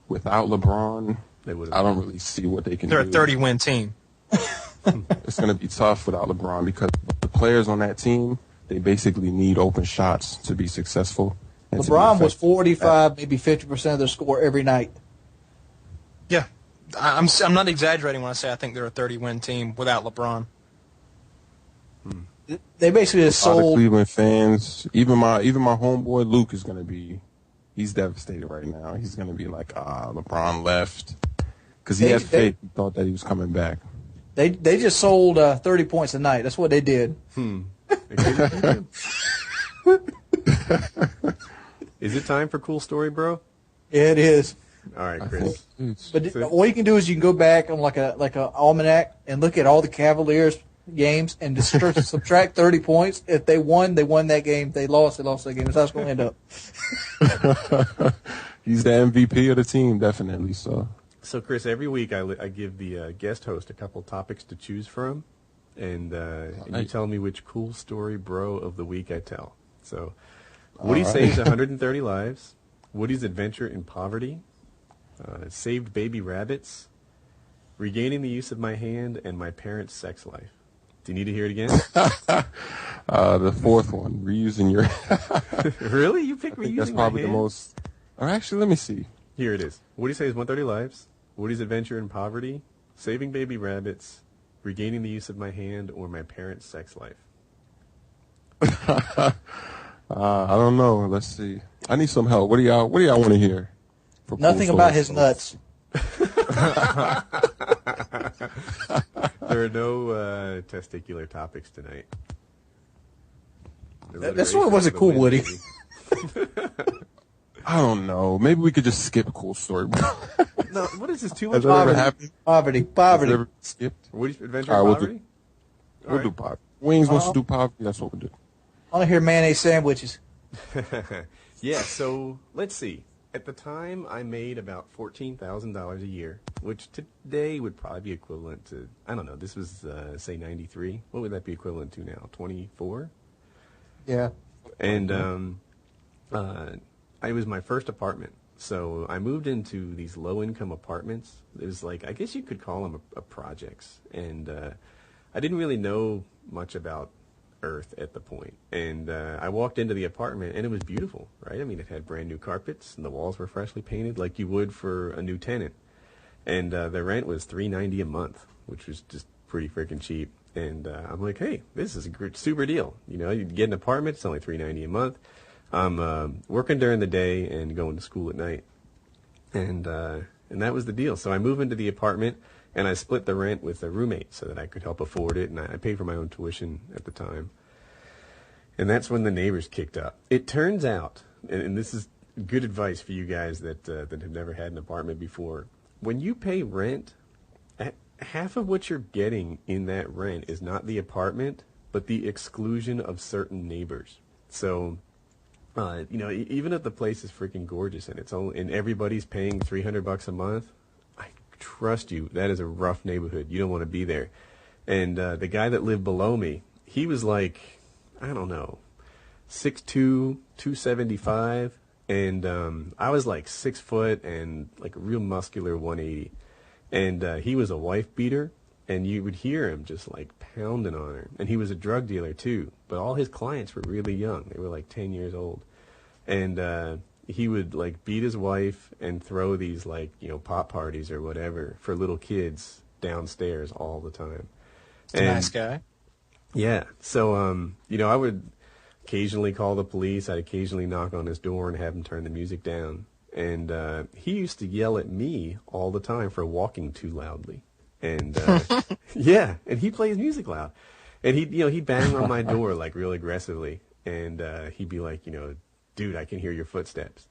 without LeBron, They would I don't really see what they can They're a do. 30-win team. It's going to be tough without LeBron because the players on that team, they basically need open shots to be successful. and to be LeBron was effective. 45, maybe 50% of their score every night. Yeah. I'm not exaggerating when I say I think they're a 30-win team without LeBron. They basically just All the sold. Cleveland fans, even my homeboy Luke is gonna be. He's devastated right now. He's gonna be like, LeBron left, because he had faith. He thought that he was coming back. They just sold 30 points a night. That's what they did. Is it time for cool story, bro? Yeah, it is. All right, Chris. But what you can do is you can go back on like a almanac and look at all the Cavaliers games and just subtract 30 points. If they won that game. If they lost that game. That's how it's going to end up. He's the MVP of the team, definitely. So, Chris, every week I give the guest host a couple topics to choose from, and you tell me which cool story, bro, of the week I tell. So, Woody saves 130 lives. Woody's adventure in poverty. Saved baby rabbits. Regaining the use of my hand, and my parents' sex life. Do you need to hear it again? The fourth one, reusing your. Really? You picked reusing that's probably my the hand? most. Or actually, let me see. Here it is. Woody saves 130 lives. Woody's adventure in poverty. Saving baby rabbits. Regaining the use of my hand, or my parents' sex life. I don't know. Let's see. I need some help. What do y'all want to hear? Nothing about his nuts. There are no testicular topics tonight. That's what was it cool, Woody. I don't know. Maybe we could just skip a cool story. No, what is this? Too much Has that ever poverty? happened? Poverty. Has it ever skipped? Woody's adventure All in right, poverty? We'll do poverty. Wings wants to do poverty. That's what we'll do. I want to hear mayonnaise sandwiches. Yeah, so let's see. At the time, I made about $14,000 a year, which today would probably be equivalent to, I don't know, this was, say, 93. What would that be equivalent to now? 24? Yeah. And it was my first apartment. So I moved into these low-income apartments. It was like, I guess you could call them a projects. And I didn't really know much about Earth at the point. And I walked into the apartment, and it was beautiful, right? I mean, it had brand new carpets, and the walls were freshly painted like you would for a new tenant. And the rent was $3.90 a month, which was just pretty freaking cheap. And I'm like, hey, this is a great, super deal. You know, you get an apartment, it's only $3.90 a month. I'm working during the day and going to school at night. And that was the deal. So I moved into the apartment, and I split the rent with a roommate so that I could help afford it, and I paid for my own tuition at the time. And that's when the neighbors kicked up. It turns out, and this is good advice for you guys that have never had an apartment before, when you pay rent, half of what you're getting in that rent is not the apartment, but the exclusion of certain neighbors. So, you know, even if the place is freaking gorgeous and everybody's paying $300 a month, trust you, that is a rough neighborhood. You don't want to be there. And the guy that lived below me, he was like, I don't know, 6'2", 275, and I was like 6 foot and like a real muscular 180. And he was a wife beater, and you would hear him just like pounding on her. And he was a drug dealer too, but all his clients were really young. They were like 10 years old. And he would like beat his wife and throw these like, you know, pop parties or whatever for little kids downstairs all the time. He's a nice guy. Yeah. So, you know, I would occasionally call the police. I'd occasionally knock on his door and have him turn the music down. And he used to yell at me all the time for walking too loudly. And yeah, and he plays music loud. And he'd bang on my door like real aggressively. And he'd be like, you know, dude, I can hear your footsteps.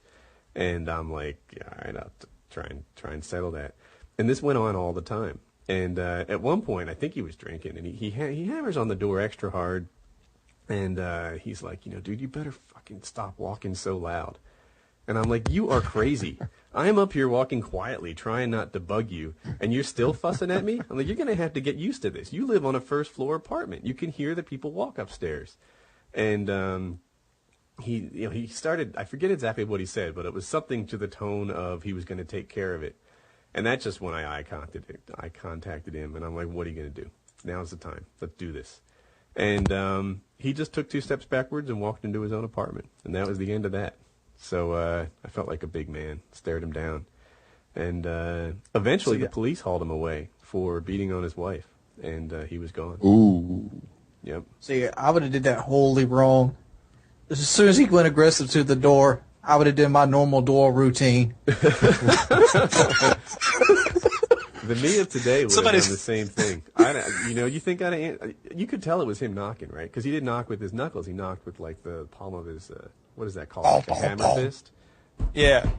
And I'm like, yeah, all right, I'll try and settle that. And this went on all the time. And at one point, I think he was drinking, and he hammers on the door extra hard. And he's like, you know, dude, you better fucking stop walking so loud. And I'm like, you are crazy. I'm up here walking quietly, trying not to bug you, and you're still fussing at me? I'm like, you're going to have to get used to this. You live on a first-floor apartment. You can hear the people walk upstairs. And he started, I forget exactly what he said, but it was something to the tone of he was going to take care of it. And that's just when I contacted him, and I'm like, what are you going to do? Now's the time. Let's do this. And he just took 2 steps backwards and walked into his own apartment, and that was the end of that. So I felt like a big man, stared him down. And eventually the police hauled him away for beating on his wife, and he was gone. Ooh. Yep. See, I would have did that wholly wrong. As soon as he went aggressive to the door, I would have done my normal door routine. The me of today would have done the same thing. You think you could tell it was him knocking, right? Because he didn't knock with his knuckles. He knocked with like the palm of his what is that called? Like a hammer fist. Yeah.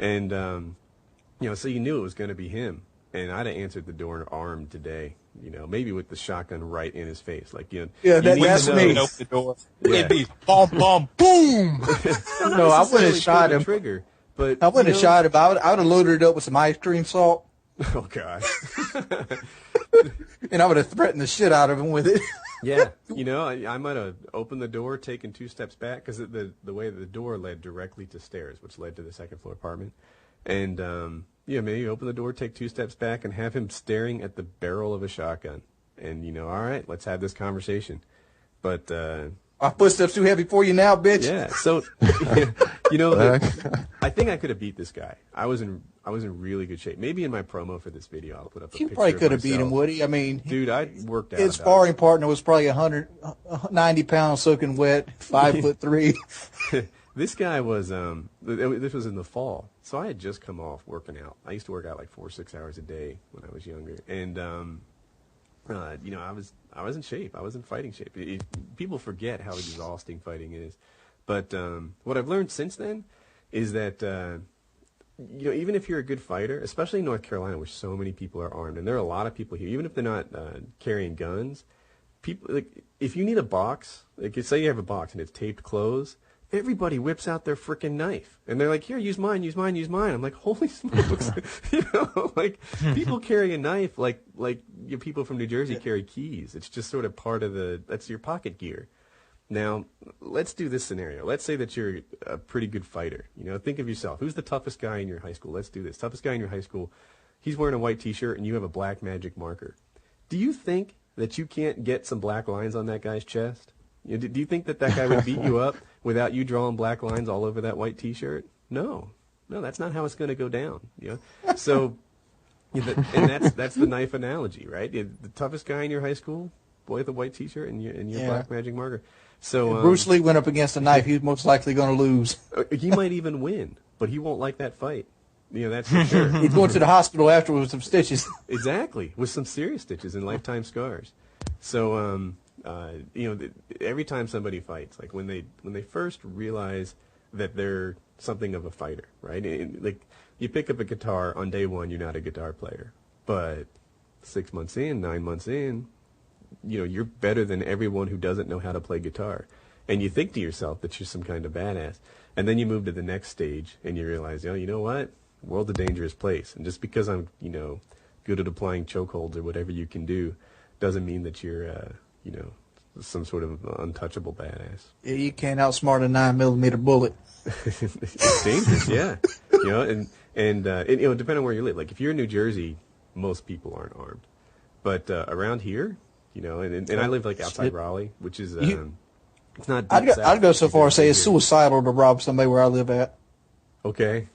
And so you knew it was going to be him. And I'd have answered the door armed today. Maybe with the shotgun right in his face, like Yeah, that's me. Open the door. Yeah. It'd be boom, boom, boom. No, I wouldn't have shot him. Trigger, but I wouldn't have shot him. I would have loaded it up with some ice cream salt. Oh God. And I would have threatened the shit out of him with it. Yeah, I might have opened the door, taken 2 steps back, because the way that the door led directly to stairs, which led to the second floor apartment, and maybe open the door, take 2 steps back, and have him staring at the barrel of a shotgun, and all right, let's have this conversation, but my footsteps too heavy for you now, bitch. Yeah, so I think I could have beat this guy. I was in really good shape. Maybe in my promo for this video, I'll put up a picture. You probably could have myself. beat him, Woody. I mean, dude, I worked out. His sparring partner was probably 190 pounds, soaking wet, 5'3". This guy was. This was in the fall, so I had just come off working out. I used to work out like 4 or 6 hours a day when I was younger, and I was in shape. I was in fighting shape. People forget how exhausting fighting is, but what I've learned since then is that even if you're a good fighter, especially in North Carolina, where so many people are armed, and there are a lot of people here, even if they're not carrying guns, people like if you need a box, like say you have a box and it's taped closed. Everybody whips out their frickin' knife, and they're like, "Here, use mine, use mine, use mine." I'm like, "Holy smokes!" Like people carry a knife, like people from New Jersey carry keys. It's just sort of part of that's your pocket gear. Now, let's do this scenario. Let's say that you're a pretty good fighter. Think of yourself. Who's the toughest guy in your high school? Let's do this. Toughest guy in your high school. He's wearing a white T-shirt, and you have a black magic marker. Do you think that you can't get some black lines on that guy's chest? Do you think that guy would beat you up without you drawing black lines all over that white T-shirt? No, that's not how it's going to go down. So, and that's the knife analogy, right? The toughest guy in your high school, boy with a white T-shirt and your black magic marker. So if Bruce Lee went up against a knife, he's most likely going to lose. He might even win, but he won't like that fight. That's for sure. He's going to the hospital afterwards with some stitches. Exactly, with some serious stitches and lifetime scars. So. Every time somebody fights, like when they first realize that they're something of a fighter, right? Like you pick up a guitar on day one, you're not a guitar player, but 6 months in, 9 months in, you're better than everyone who doesn't know how to play guitar, and you think to yourself that you're some kind of badass, and then you move to the next stage and you realize, you know what? The world's a dangerous place, and just because I'm good at applying chokeholds or whatever you can do, doesn't mean that you're some sort of untouchable badass. Yeah, you can't outsmart a 9mm bullet. It's dangerous, yeah. And depending on where you live. Like if you're in New Jersey, most people aren't armed. But around here, and I live like outside Raleigh, which is it's not. I'd go so far as say it's suicidal to rob somebody where I live at. Okay.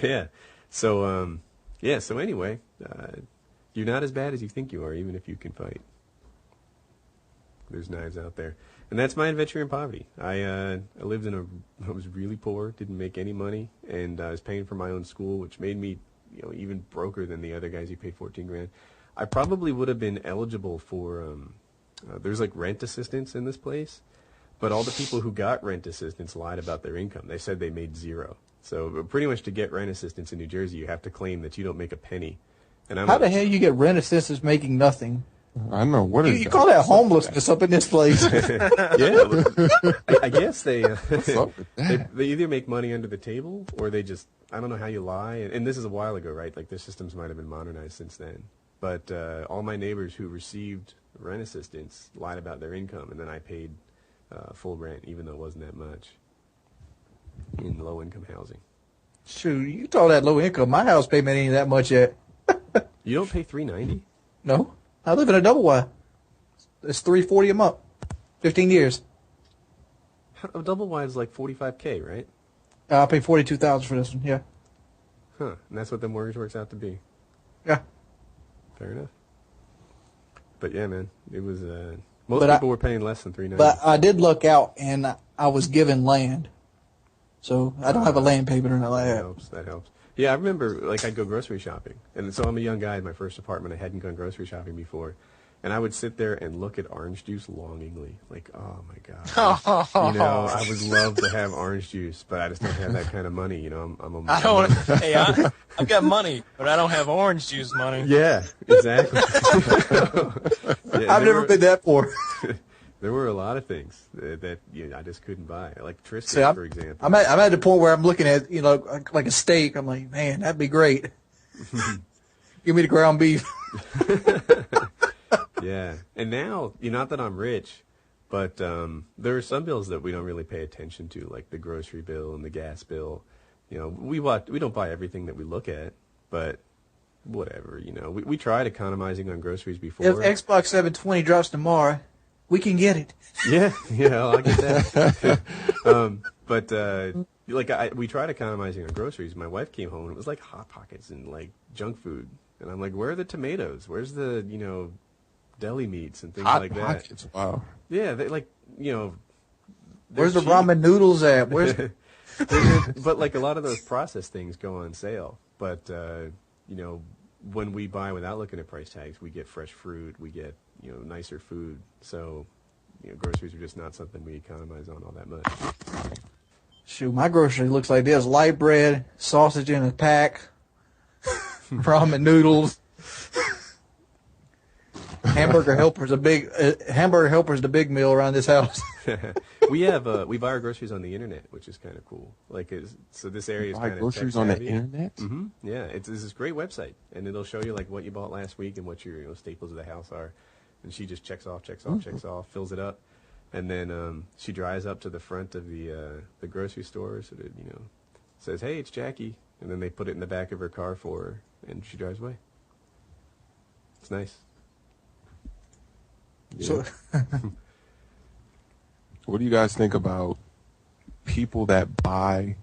Yeah. So So anyway, you're not as bad as you think you are, even if you can fight. There's knives out there. And that's my adventure in poverty. I lived I was really poor, didn't make any money, and I was paying for my own school, which made me, even broker than the other guys who paid $14,000. I probably would have been eligible for, there's like rent assistance in this place, but all the people who got rent assistance lied about their income. They said they made zero. So pretty much to get rent assistance in New Jersey, you have to claim that you don't make a penny. And how the hell you get rent assistance making nothing? I know. What is you call that homelessness up in this place? Yeah, I guess they either make money under the table or they just, I don't know how you lie. And this is a while ago, right? Like their systems might have been modernized since then. But all my neighbors who received rent assistance lied about their income, and then I paid full rent, even though it wasn't that much in low-income housing. Shoot, you call that low income? My house payment ain't that much yet. You don't pay $390? No. I live in a double wide. It's $340 a month. 15 years. A double wide is like $45K, right? I pay $42,000 for this one. Yeah. Huh. And that's what the mortgage works out to be. Yeah. Fair enough. But yeah, man, it was. Most people were paying less than $3.90. But I did look out, and I was given land, so I don't have a land payment or nothing like that. That helps. Yeah, I remember, like, I'd go grocery shopping, and so I'm a young guy in my first apartment. I hadn't gone grocery shopping before, and I would sit there and look at orange juice longingly, like, oh my god, you know, I would love to have orange juice, but I just don't have that kind of money. You know, I don't. Hey, I've got money, but I don't have orange juice money. Yeah, exactly. Yeah, I've never been that poor. There were a lot of things that I just couldn't buy, like Triscuits, for example. I'm at the point where I'm looking at, you know, like a steak. I'm like, man, that'd be great. Give me the ground beef. Yeah, and now, not that I'm rich, but there are some bills that we don't really pay attention to, like the grocery bill and the gas bill. You know, we don't buy everything that we look at, but whatever. You know, we tried economizing on groceries before. If Xbox 720 drops tomorrow, we can get it. Yeah, I get that. We tried economizing on groceries. My wife came home and it was like Hot Pockets and like junk food, and I'm like, where are the tomatoes? Where's the deli meats and things like that? Hot Pockets, wow. Yeah, they where's the cheap. Ramen noodles at? Where's but like a lot of those processed things go on sale. But when we buy without looking at price tags, we get fresh fruit, we get nicer food. So groceries are just not something we economize on all that much. Shoot, my grocery looks like this: light bread, sausage in a pack, ramen noodles. Hamburger Helper's the big meal around this house. We buy our groceries on the internet, which is kind of cool. So this area is kind of groceries on the internet. Mm-hmm. Yeah, it's this great website, and it'll show you like what you bought last week and what your staples of the house are. And she just checks off, fills it up, and then she drives up to the front of the grocery store, so that says, "Hey, it's Jackie," and then they put it in the back of her car for her, and she drives away. It's nice. Yeah. So, what do you guys think about people that buy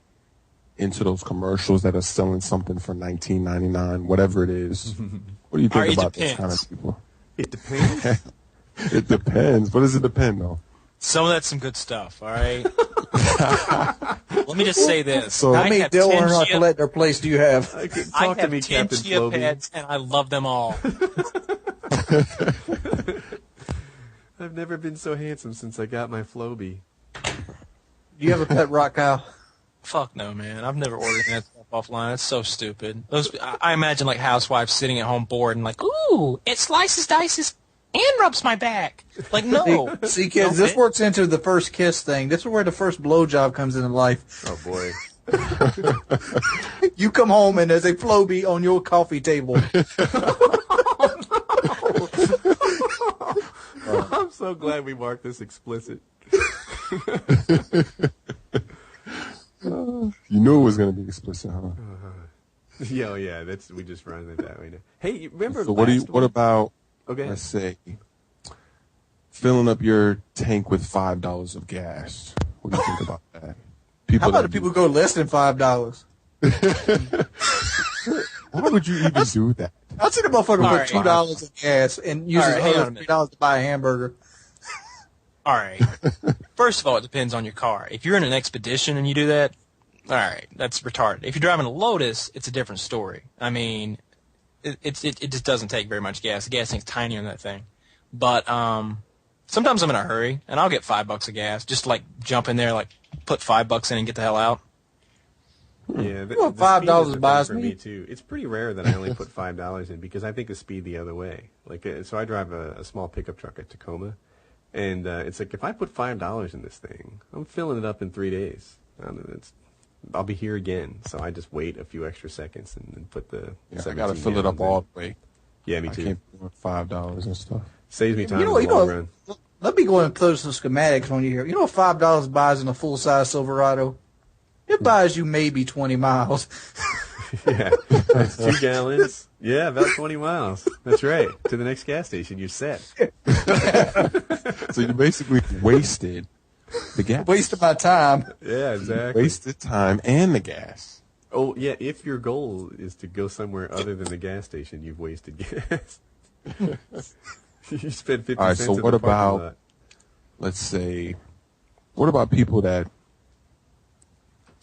into those commercials that are selling something for $19.99, whatever it is? What do you think about those kind of people? It depends. It depends. What does it depend, though? Some of that's some good stuff, all right? Let me just say this. So, how many Delaware or Collector place do you have? I have 10 Chia Pets, and I love them all. I've never been so handsome since I got my Floby. Do you have a pet rock cow? Fuck no, man. I've never ordered that stuff offline. It's so stupid. I imagine like housewives sitting at home bored and like, ooh, it slices, dices, and rubs my back. Like, no. See, kids, this works into the first kiss thing. This is where the first blowjob comes into life. Oh, boy. You come home and there's a Floby on your coffee table. I'm so glad we marked this explicit. You knew it was going to be explicit, huh? Yeah. We just run it that way now. Hey, you remember? So what about? Okay. Let's say filling up your tank with $5 of gas. What do you think about that? How about the people go less than $5? Why would you even do that? I'll see the motherfucker put $2 in gas and uses $3 to buy a hamburger. All right. First of all, it depends on your car. If you're in an expedition and you do that, all right, that's retarded. If you're driving a Lotus, it's a different story. I mean, it just doesn't take very much gas. The gas tank's tiny on that thing. But sometimes I'm in a hurry, and I'll get $5 of gas. Just like jump in there, like put $5 in and get the hell out. Yeah, $5 buys for me too. It's pretty rare that I only put $5 in because I think of speed the other way. So I drive a small pickup truck at Tacoma, and it's like if I put $5 in this thing, I'm filling it up in 3 days. I'll be here again, so I just wait a few extra seconds and then put the. I gotta fill it up all the way. Yeah, me too. I can't put $5 and stuff. Saves me time in the long run. Let me go and throw some schematics on you here. You know what $5 buys in a full-size Silverado? It buys you maybe 20 miles. Yeah, that's 2 gallons. Yeah, about 20 miles. That's right. To the next gas station, you're set. So you basically wasted the gas. Wasted my time. Yeah, exactly. Wasted time and the gas. Oh, yeah, if your goal is to go somewhere other than the gas station, you've wasted gas. You spend 50 All right, cents so in what the parking about, lot. let's say, what about people that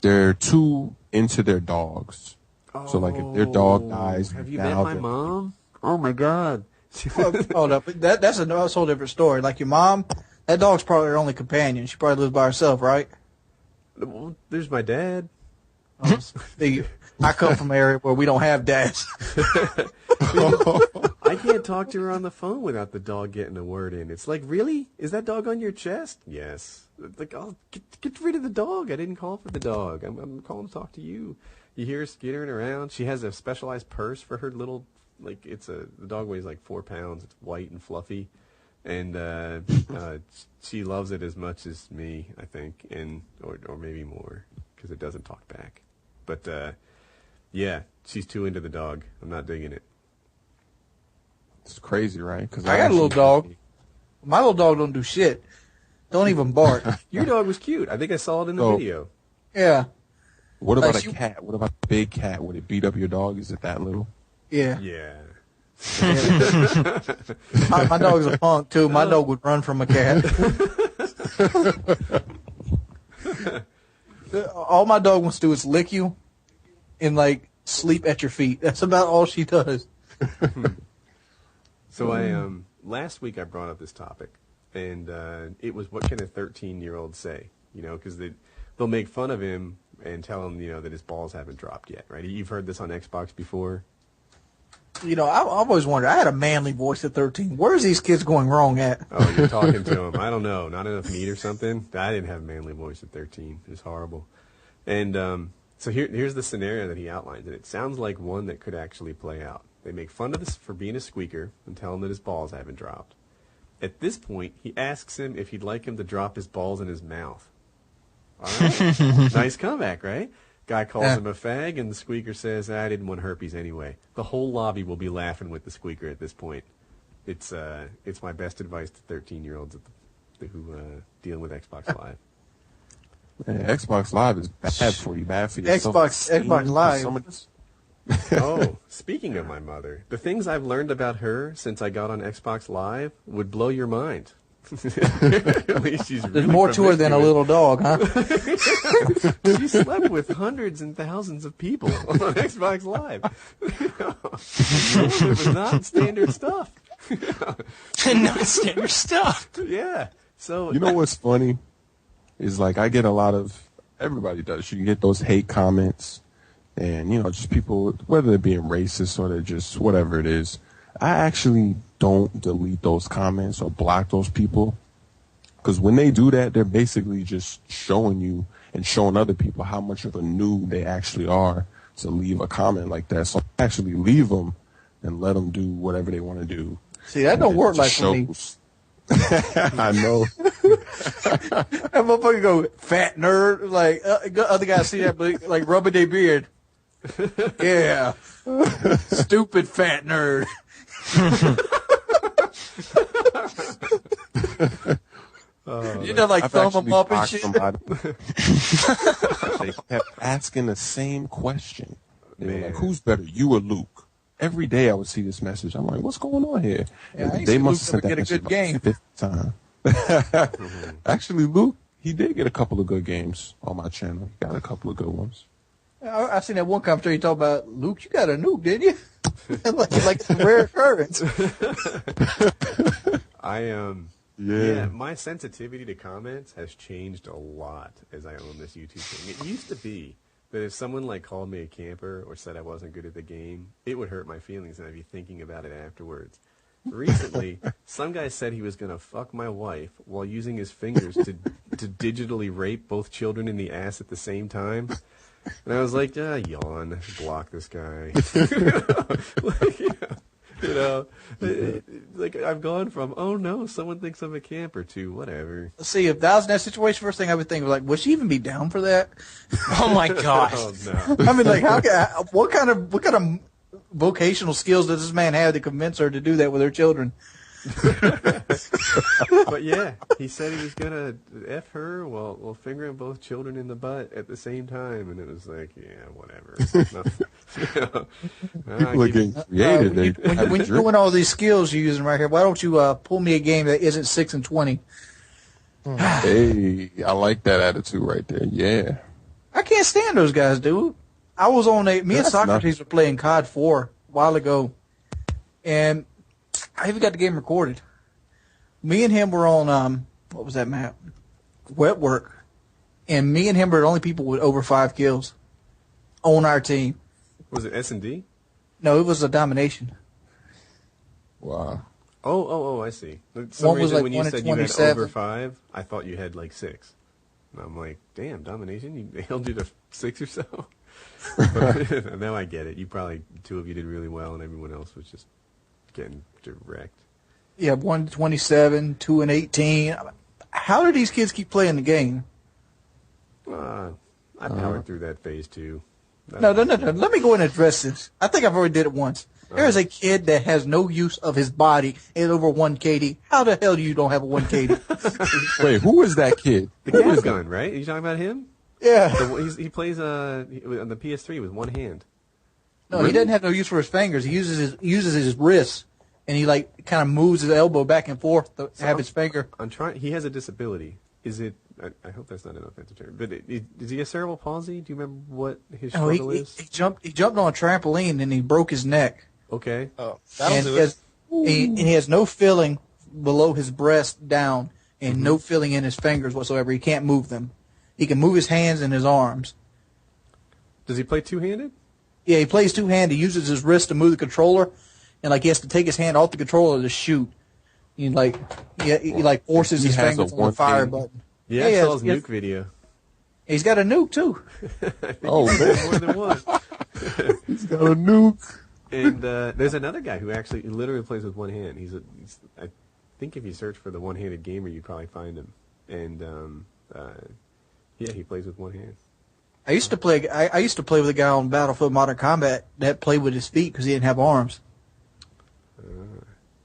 they're too into their dogs? So, like, if their dog dies, Have you now met my they're- mom? Oh, my God. Hold up. That's a whole different story. Like your mom, that dog's probably her only companion. She probably lives by herself, right? Well, there's my dad. I come from an area where we don't have dads. I can't talk to her on the phone without the dog getting a word in. It's like, really? Is that dog on your chest? Yes. Like, oh, get rid of the dog. I didn't call for the dog. I'm calling to talk to you. You hear her skittering around. She has a specialized purse for her little, like, the dog weighs like 4 pounds. It's white and fluffy. And she loves it as much as me, I think, or maybe more, because it doesn't talk back. But, yeah, she's too into the dog. I'm not digging it. It's crazy, right? Cause I got a little dog. My little dog don't do shit. Don't even bark. Your dog was cute. I think I saw it in the video. Yeah. What about Like a cat? What about a big cat? Would it beat up your dog? Is it that little? Yeah. Yeah. My dog's a punk too. My dog would run from a cat. All my dog wants to do is lick you and like sleep at your feet. That's about all she does. So last week I brought up this topic, and it was, what can a 13-year-old say? You know, because they'll make fun of him and tell him, you know, that his balls haven't dropped yet, right? You've heard this on Xbox before. You know, I've always wondered. I had a manly voice at 13. Where's these kids going wrong at? Oh, you're talking to him. I don't know. Not enough meat or something? I didn't have a manly voice at 13. It was horrible. And so here's the scenario that he outlines, and it sounds like one that could actually play out. They make fun of this for being a squeaker and tell him that his balls haven't dropped. At this point, he asks him if he'd like him to drop his balls in his mouth. All right. Nice comeback, right? Guy calls him a fag, and the squeaker says, I didn't want herpes anyway. The whole lobby will be laughing with the squeaker at this point. It's my best advice to 13-year-olds who dealing with Xbox Live. Man, Xbox Live is bad for you, bad for your Xbox Live. Oh, speaking of my mother, the things I've learned about her since I got on Xbox Live would blow your mind. At least she's There's more to her than a little dog, huh? She slept with hundreds and thousands of people on Xbox Live. It was not standard stuff. Not standard stuff. Yeah. So You know what's funny? Is like I get a lot of, everybody does. You get those hate comments and, you know, just people, whether they're being racist or they're just whatever it is. I actually don't delete those comments or block those people, because when they do that, they're basically just showing you and showing other people how much of a noob they actually are to leave a comment like that. So I actually leave them and let them do whatever they want to do. See, that don't work like for me. I know. That motherfucker go, fat nerd. Like, other guys see that, but like rubbing their beard. Yeah. Stupid fat nerd. You know, like I've thumb them actually up and blocked shit. somebody. They kept asking the same question. They were like, "Who's better, you or Luke?" Every day I would see this message. I'm like, "What's going on here?" Yeah, I ain't They seen must Luke have ever sent that get a message good about the 5th time. Actually, Luke, he did get a couple of good games on my channel. He got a couple of good ones. I seen that one commentary you talk about, Luke, you got a nuke, didn't you? like it's a rare occurrence. Yeah, my sensitivity to comments has changed a lot as I own this YouTube thing. It used to be that if someone like called me a camper or said I wasn't good at the game, it would hurt my feelings and I'd be thinking about it afterwards. Recently, some guy said he was going to fuck my wife while using his fingers to digitally rape both children in the ass at the same time. And I was like, yawn, block this guy. Like, I've gone from, oh no, someone thinks I'm a camper, to whatever. See, if that was in that situation, first thing I would think was like, would she even be down for that? Oh my gosh. Oh no. I mean, like, what kind of vocational skills does this man have to convince her to do that with her children? But yeah, he said he was gonna F her while fingering both children in the butt at the same time, and it was like, yeah, whatever. People are getting creative. When you're doing all these skills you're using right here, why don't you pull me a game that isn't 6 and 20? Hey, I like that attitude right there. Yeah. I can't stand those guys, dude. I was on me and Socrates were playing COD 4 a while ago, and I even got the game recorded. Me and him were on, what was that map? Wet Work. And me and him were the only people with over 5 kills on our team. Was it S&D? No, it was a domination. Wow. Oh, I see. For some One was reason, like when you 1 said in you had 27. over 5, I thought you had like 6. And I'm like, damn, domination? They held you to 6 or so? But now I get it. Two of you did really well, and everyone else was just getting direct. Yeah, 1 in 27, 2 in 18. How do these kids keep playing the game? I powered through that phase too. No. Let me go and address this. I think I've already did it once. There is a kid that has no use of his body and over 1 KD. How the hell do you don't have a 1 KD? Wait, who is that kid? The gas gun, right? Are you talking about him? Yeah. He plays on the PS3 with one hand. No, he doesn't have no use for his fingers. He uses his wrists, and he like kind of moves his elbow back and forth to have his finger. I'm trying. He has a disability. Is it? I hope that's not an offensive term. But is he a cerebral palsy? Do you remember what his struggle is? He jumped on a trampoline and he broke his neck. Okay. Oh, that'll And do it. he has no feeling below his breast down, and no feeling in his fingers whatsoever. He can't move them. He can move his hands and his arms. Does he play two-handed? Yeah, he plays two-handed. He uses his wrist to move the controller, and like he has to take his hand off the controller to shoot. He forces his has fingers a on the fire one-handed- button. Yeah, I saw his nuke video. He's got a nuke too. Oh, man. More than one. He's got a nuke. And there's another guy who actually literally plays with one hand. I think if you search for the one-handed gamer, you'd probably find him. And yeah, he plays with one hand. I used to play with a guy on Battlefield Modern Combat that played with his feet because he didn't have arms.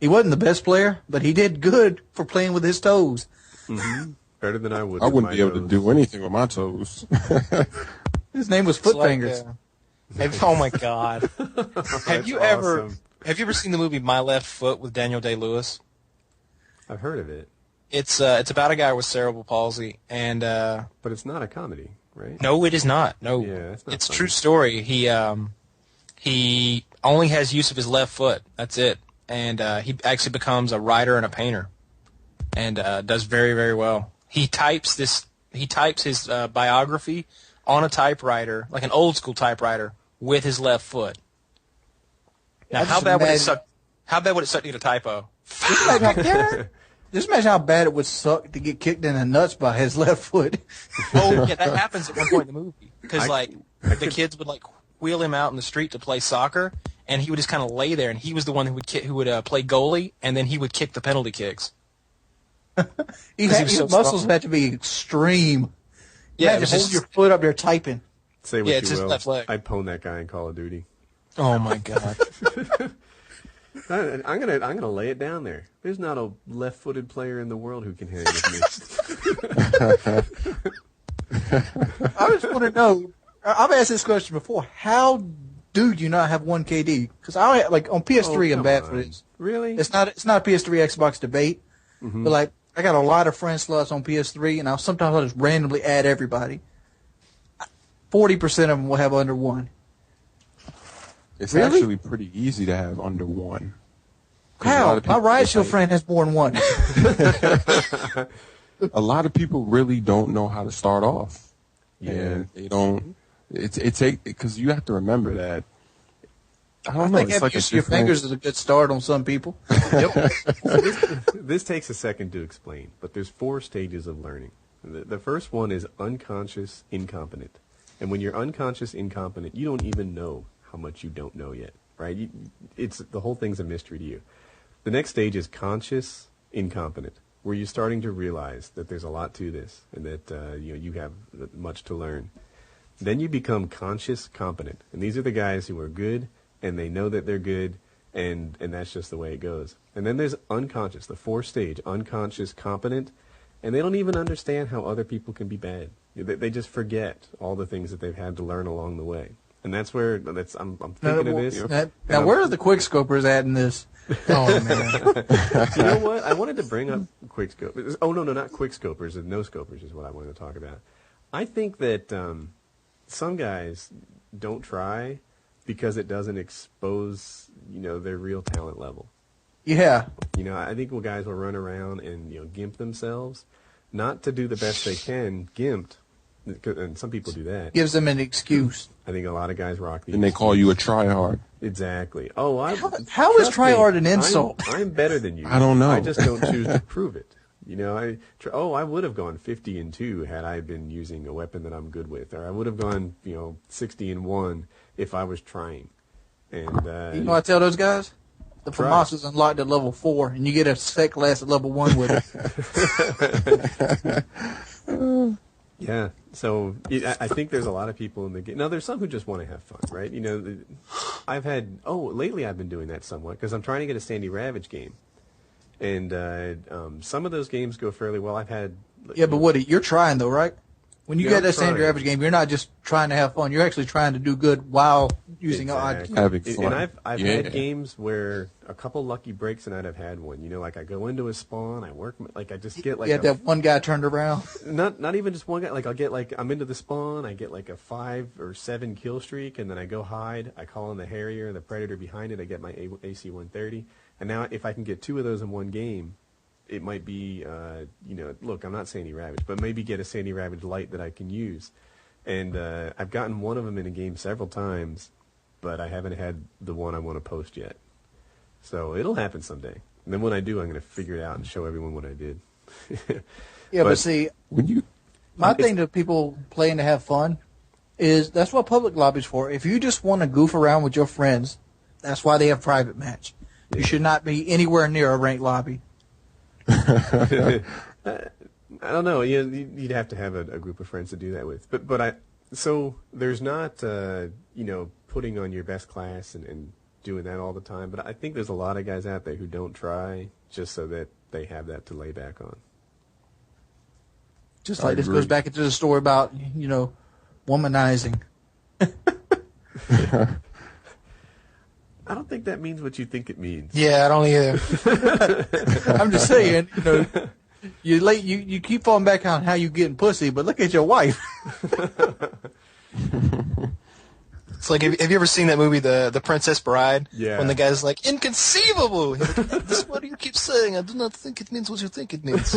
He wasn't the best player, but he did good for playing with his toes. Mm-hmm. Better than I would. I with wouldn't my be able to nose. do anything with my toes. His name was Foot Fingers. Oh my God! Have you ever awesome. seen the movie My Left Foot with Daniel Day-Lewis? I've heard of it, It's about a guy with cerebral palsy, and but it's not a comedy, right? no, it is not. No, Yeah, it's not it's a funny. true story. He only has use of his left foot. That's it, and he actually becomes a writer and a painter, and does very, very well. He types his biography on a typewriter, like an old school typewriter, with his left foot. Now, how bad would it suck to get a typo? Just imagine how bad it would suck to get kicked in the nuts by his left foot. Oh, yeah, that happens at one point in the movie. Because, the kids would, wheel him out in the street to play soccer, and he would just kind of lay there, and he was the one who would play goalie, and then he would kick the penalty kicks. His so muscles strong. had to be extreme. Yeah, Imagine holding your foot up there typing. Say what Yeah, you it's his will. left leg. I'd pwn that guy in Call of Duty. Oh, my God. I'm gonna lay it down there. There's not a left-footed player in the world who can hang with me. I just want to know. I've asked this question before. How do you not have 1 KD? Because on PS3, I'm bad for this. Really? It's not a PS3 Xbox debate, but I got a lot of friend slots on PS3, and sometimes I'll just randomly add everybody. 40% of them will have under 1. It's Really? actually pretty easy to have under 1. 'Cause a lot How? of My people riot just, shield friend has more than 1. A lot of people really don't know how to start off. Yeah. And they don't. Because you have to remember that. I I don't know. think It's having like use of your fingers is a good start on some people. Yep. This takes a second to explain, but there's 4 stages of learning. The first one is unconscious incompetent. And when you're unconscious incompetent, you don't even know how much you don't know yet, right? The whole thing's a mystery to you. The next stage is conscious incompetent, where you're starting to realize that there's a lot to this and that you have much to learn. Then you become conscious competent, and these are the guys who are good and they know that they're good, and that's just the way it goes. And then there's unconscious, the fourth stage, unconscious competent, and they don't even understand how other people can be bad. They just forget all the things that they've had to learn along the way. And that's where I'm thinking of this. Now, where are the quickscopers at in this? Oh, man. You know what? I wanted to bring up quickscopers. Oh, no, not quickscopers. No scopers is what I wanted to talk about. I think that some guys don't try because it doesn't expose, their real talent level. Yeah. I think guys will run around and, gimp themselves, not to do the best they can, gimped, and some people do that. Gives them an excuse. I think a lot of guys rock the And they call you a tryhard. Exactly. Oh, how is tryhard an insult? I'm better than you. I don't know. I just don't choose to prove it. I would have gone 50-2 had I been using a weapon that I'm good with, or I would have gone 60-1 if I was trying. And I tell those guys, the FAMAS is unlocked at level 4, and you get a set class at level 1 with it. Yeah. So I think there's a lot of people in the game. Now, there's some who just want to have fun, right? Lately I've been doing that somewhat because I'm trying to get a Sandy Ravage game. And some of those games go fairly well. I've had... Yeah, but Woody, you're trying, though, right? When you get that Sandy Ravage game, you're not just trying to have fun. You're actually trying to do good while using odd... Having fun. And I've had games where a couple lucky breaks and I've had one. Like I go into a spawn, I work... Like I just get like... Yeah, that one guy turned around. Not even just one guy. Like I'll get I'm into the spawn, I get like a 5 or 7 kill streak, and then I go hide. I call in the Harrier and the Predator behind it. I get my AC-130. And now if I can get 2 of those in one game... It might be, look, I'm not Sandy Ravage, but maybe get a Sandy Ravage light that I can use. And I've gotten one of them in a game several times, but I haven't had the one I want to post yet. So it'll happen someday. And then when I do, I'm going to figure it out and show everyone what I did. Yeah, but see, my thing to people playing to have fun is that's what public lobby's for. If you just want to goof around with your friends, that's why they have private match. Yeah. You should not be anywhere near a ranked lobby. I don't know. You'd have to have a group of friends to do that with. So there's not, putting on your best class and doing that all the time. But I think there's a lot of guys out there who don't try just so that they have that to lay back on. Just like this goes back into the story about, womanizing. I don't think that means what you think it means. Yeah, I don't either. I'm just saying, you keep falling back on how you getting pussy, but look at your wife. It's like, have you ever seen that movie, The Princess Bride? Yeah. When the guy's like, inconceivable! This, what do you keep saying? I do not think it means what you think it means.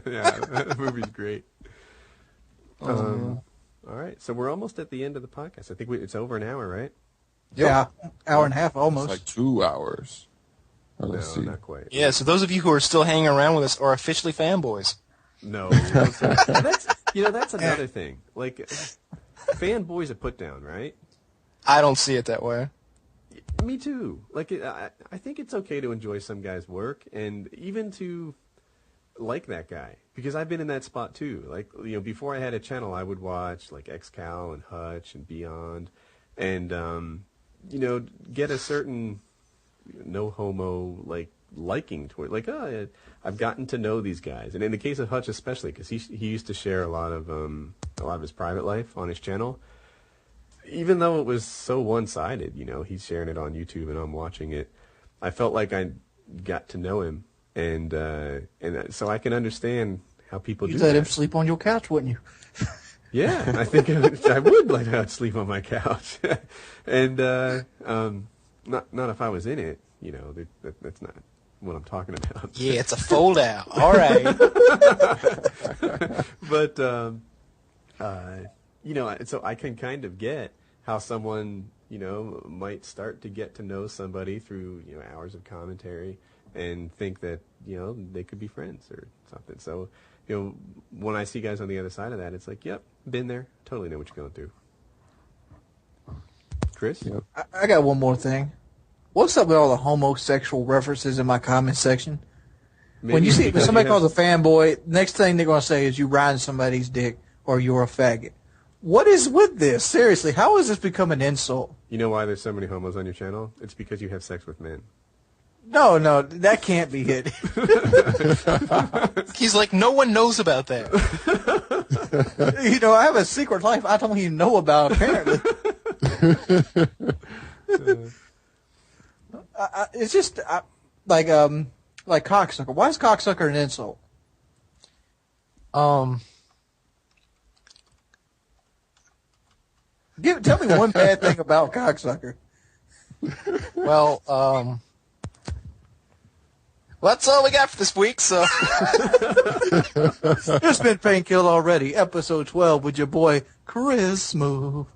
Yeah, that movie's great. All right, so we're almost at the end of the podcast. I think it's over an hour, right? Yeah, hour and a half almost. It's like 2 hours. No, not quite. Yeah, so those of you who are still hanging around with us are officially fanboys. No. That's another thing. Like, fanboy's a put down, right? I don't see it that way. Me too. Like, I think it's okay to enjoy some guy's work and even to like that guy. Because I've been in that spot too. Like, before I had a channel, I would watch, like, XCal and Hutch and Beyond. And, get a certain no homo, liking toward, I've gotten to know these guys. And in the case of Hutch especially, because he used to share a lot of his private life on his channel. Even though it was so one-sided, he's sharing it on YouTube and I'm watching it, I felt like I got to know him. And so I can understand how people do that. You'd let him sleep on your couch, wouldn't you? Yeah, I think I would let him sleep on my couch. And not if I was in it. That's not what I'm talking about. Yeah, it's a fold-out. All right. But, so I can kind of get how someone, might start to get to know somebody through, hours of commentary and think that, they could be friends or something. So, when I see guys on the other side of that, it's like, yep, been there. Totally know what you're going through. Chris? Yep. I got one more thing. What's up with all the homosexual references in my comment section? When somebody calls a fanboy, next thing they're going to say is you riding somebody's dick or you're a faggot. What is with this? Seriously, how has this become an insult? You know why there's so many homos on your channel? It's because you have sex with men. No, that can't be it. He's like, no one knows about that. I have a secret life I don't even know about, apparently. It's just like cocksucker. Why is cocksucker an insult? Tell me one bad thing about cocksucker. Well, that's all we got for this week, so. It's been Painkiller already, episode 12 with your boy, Chris Smoove.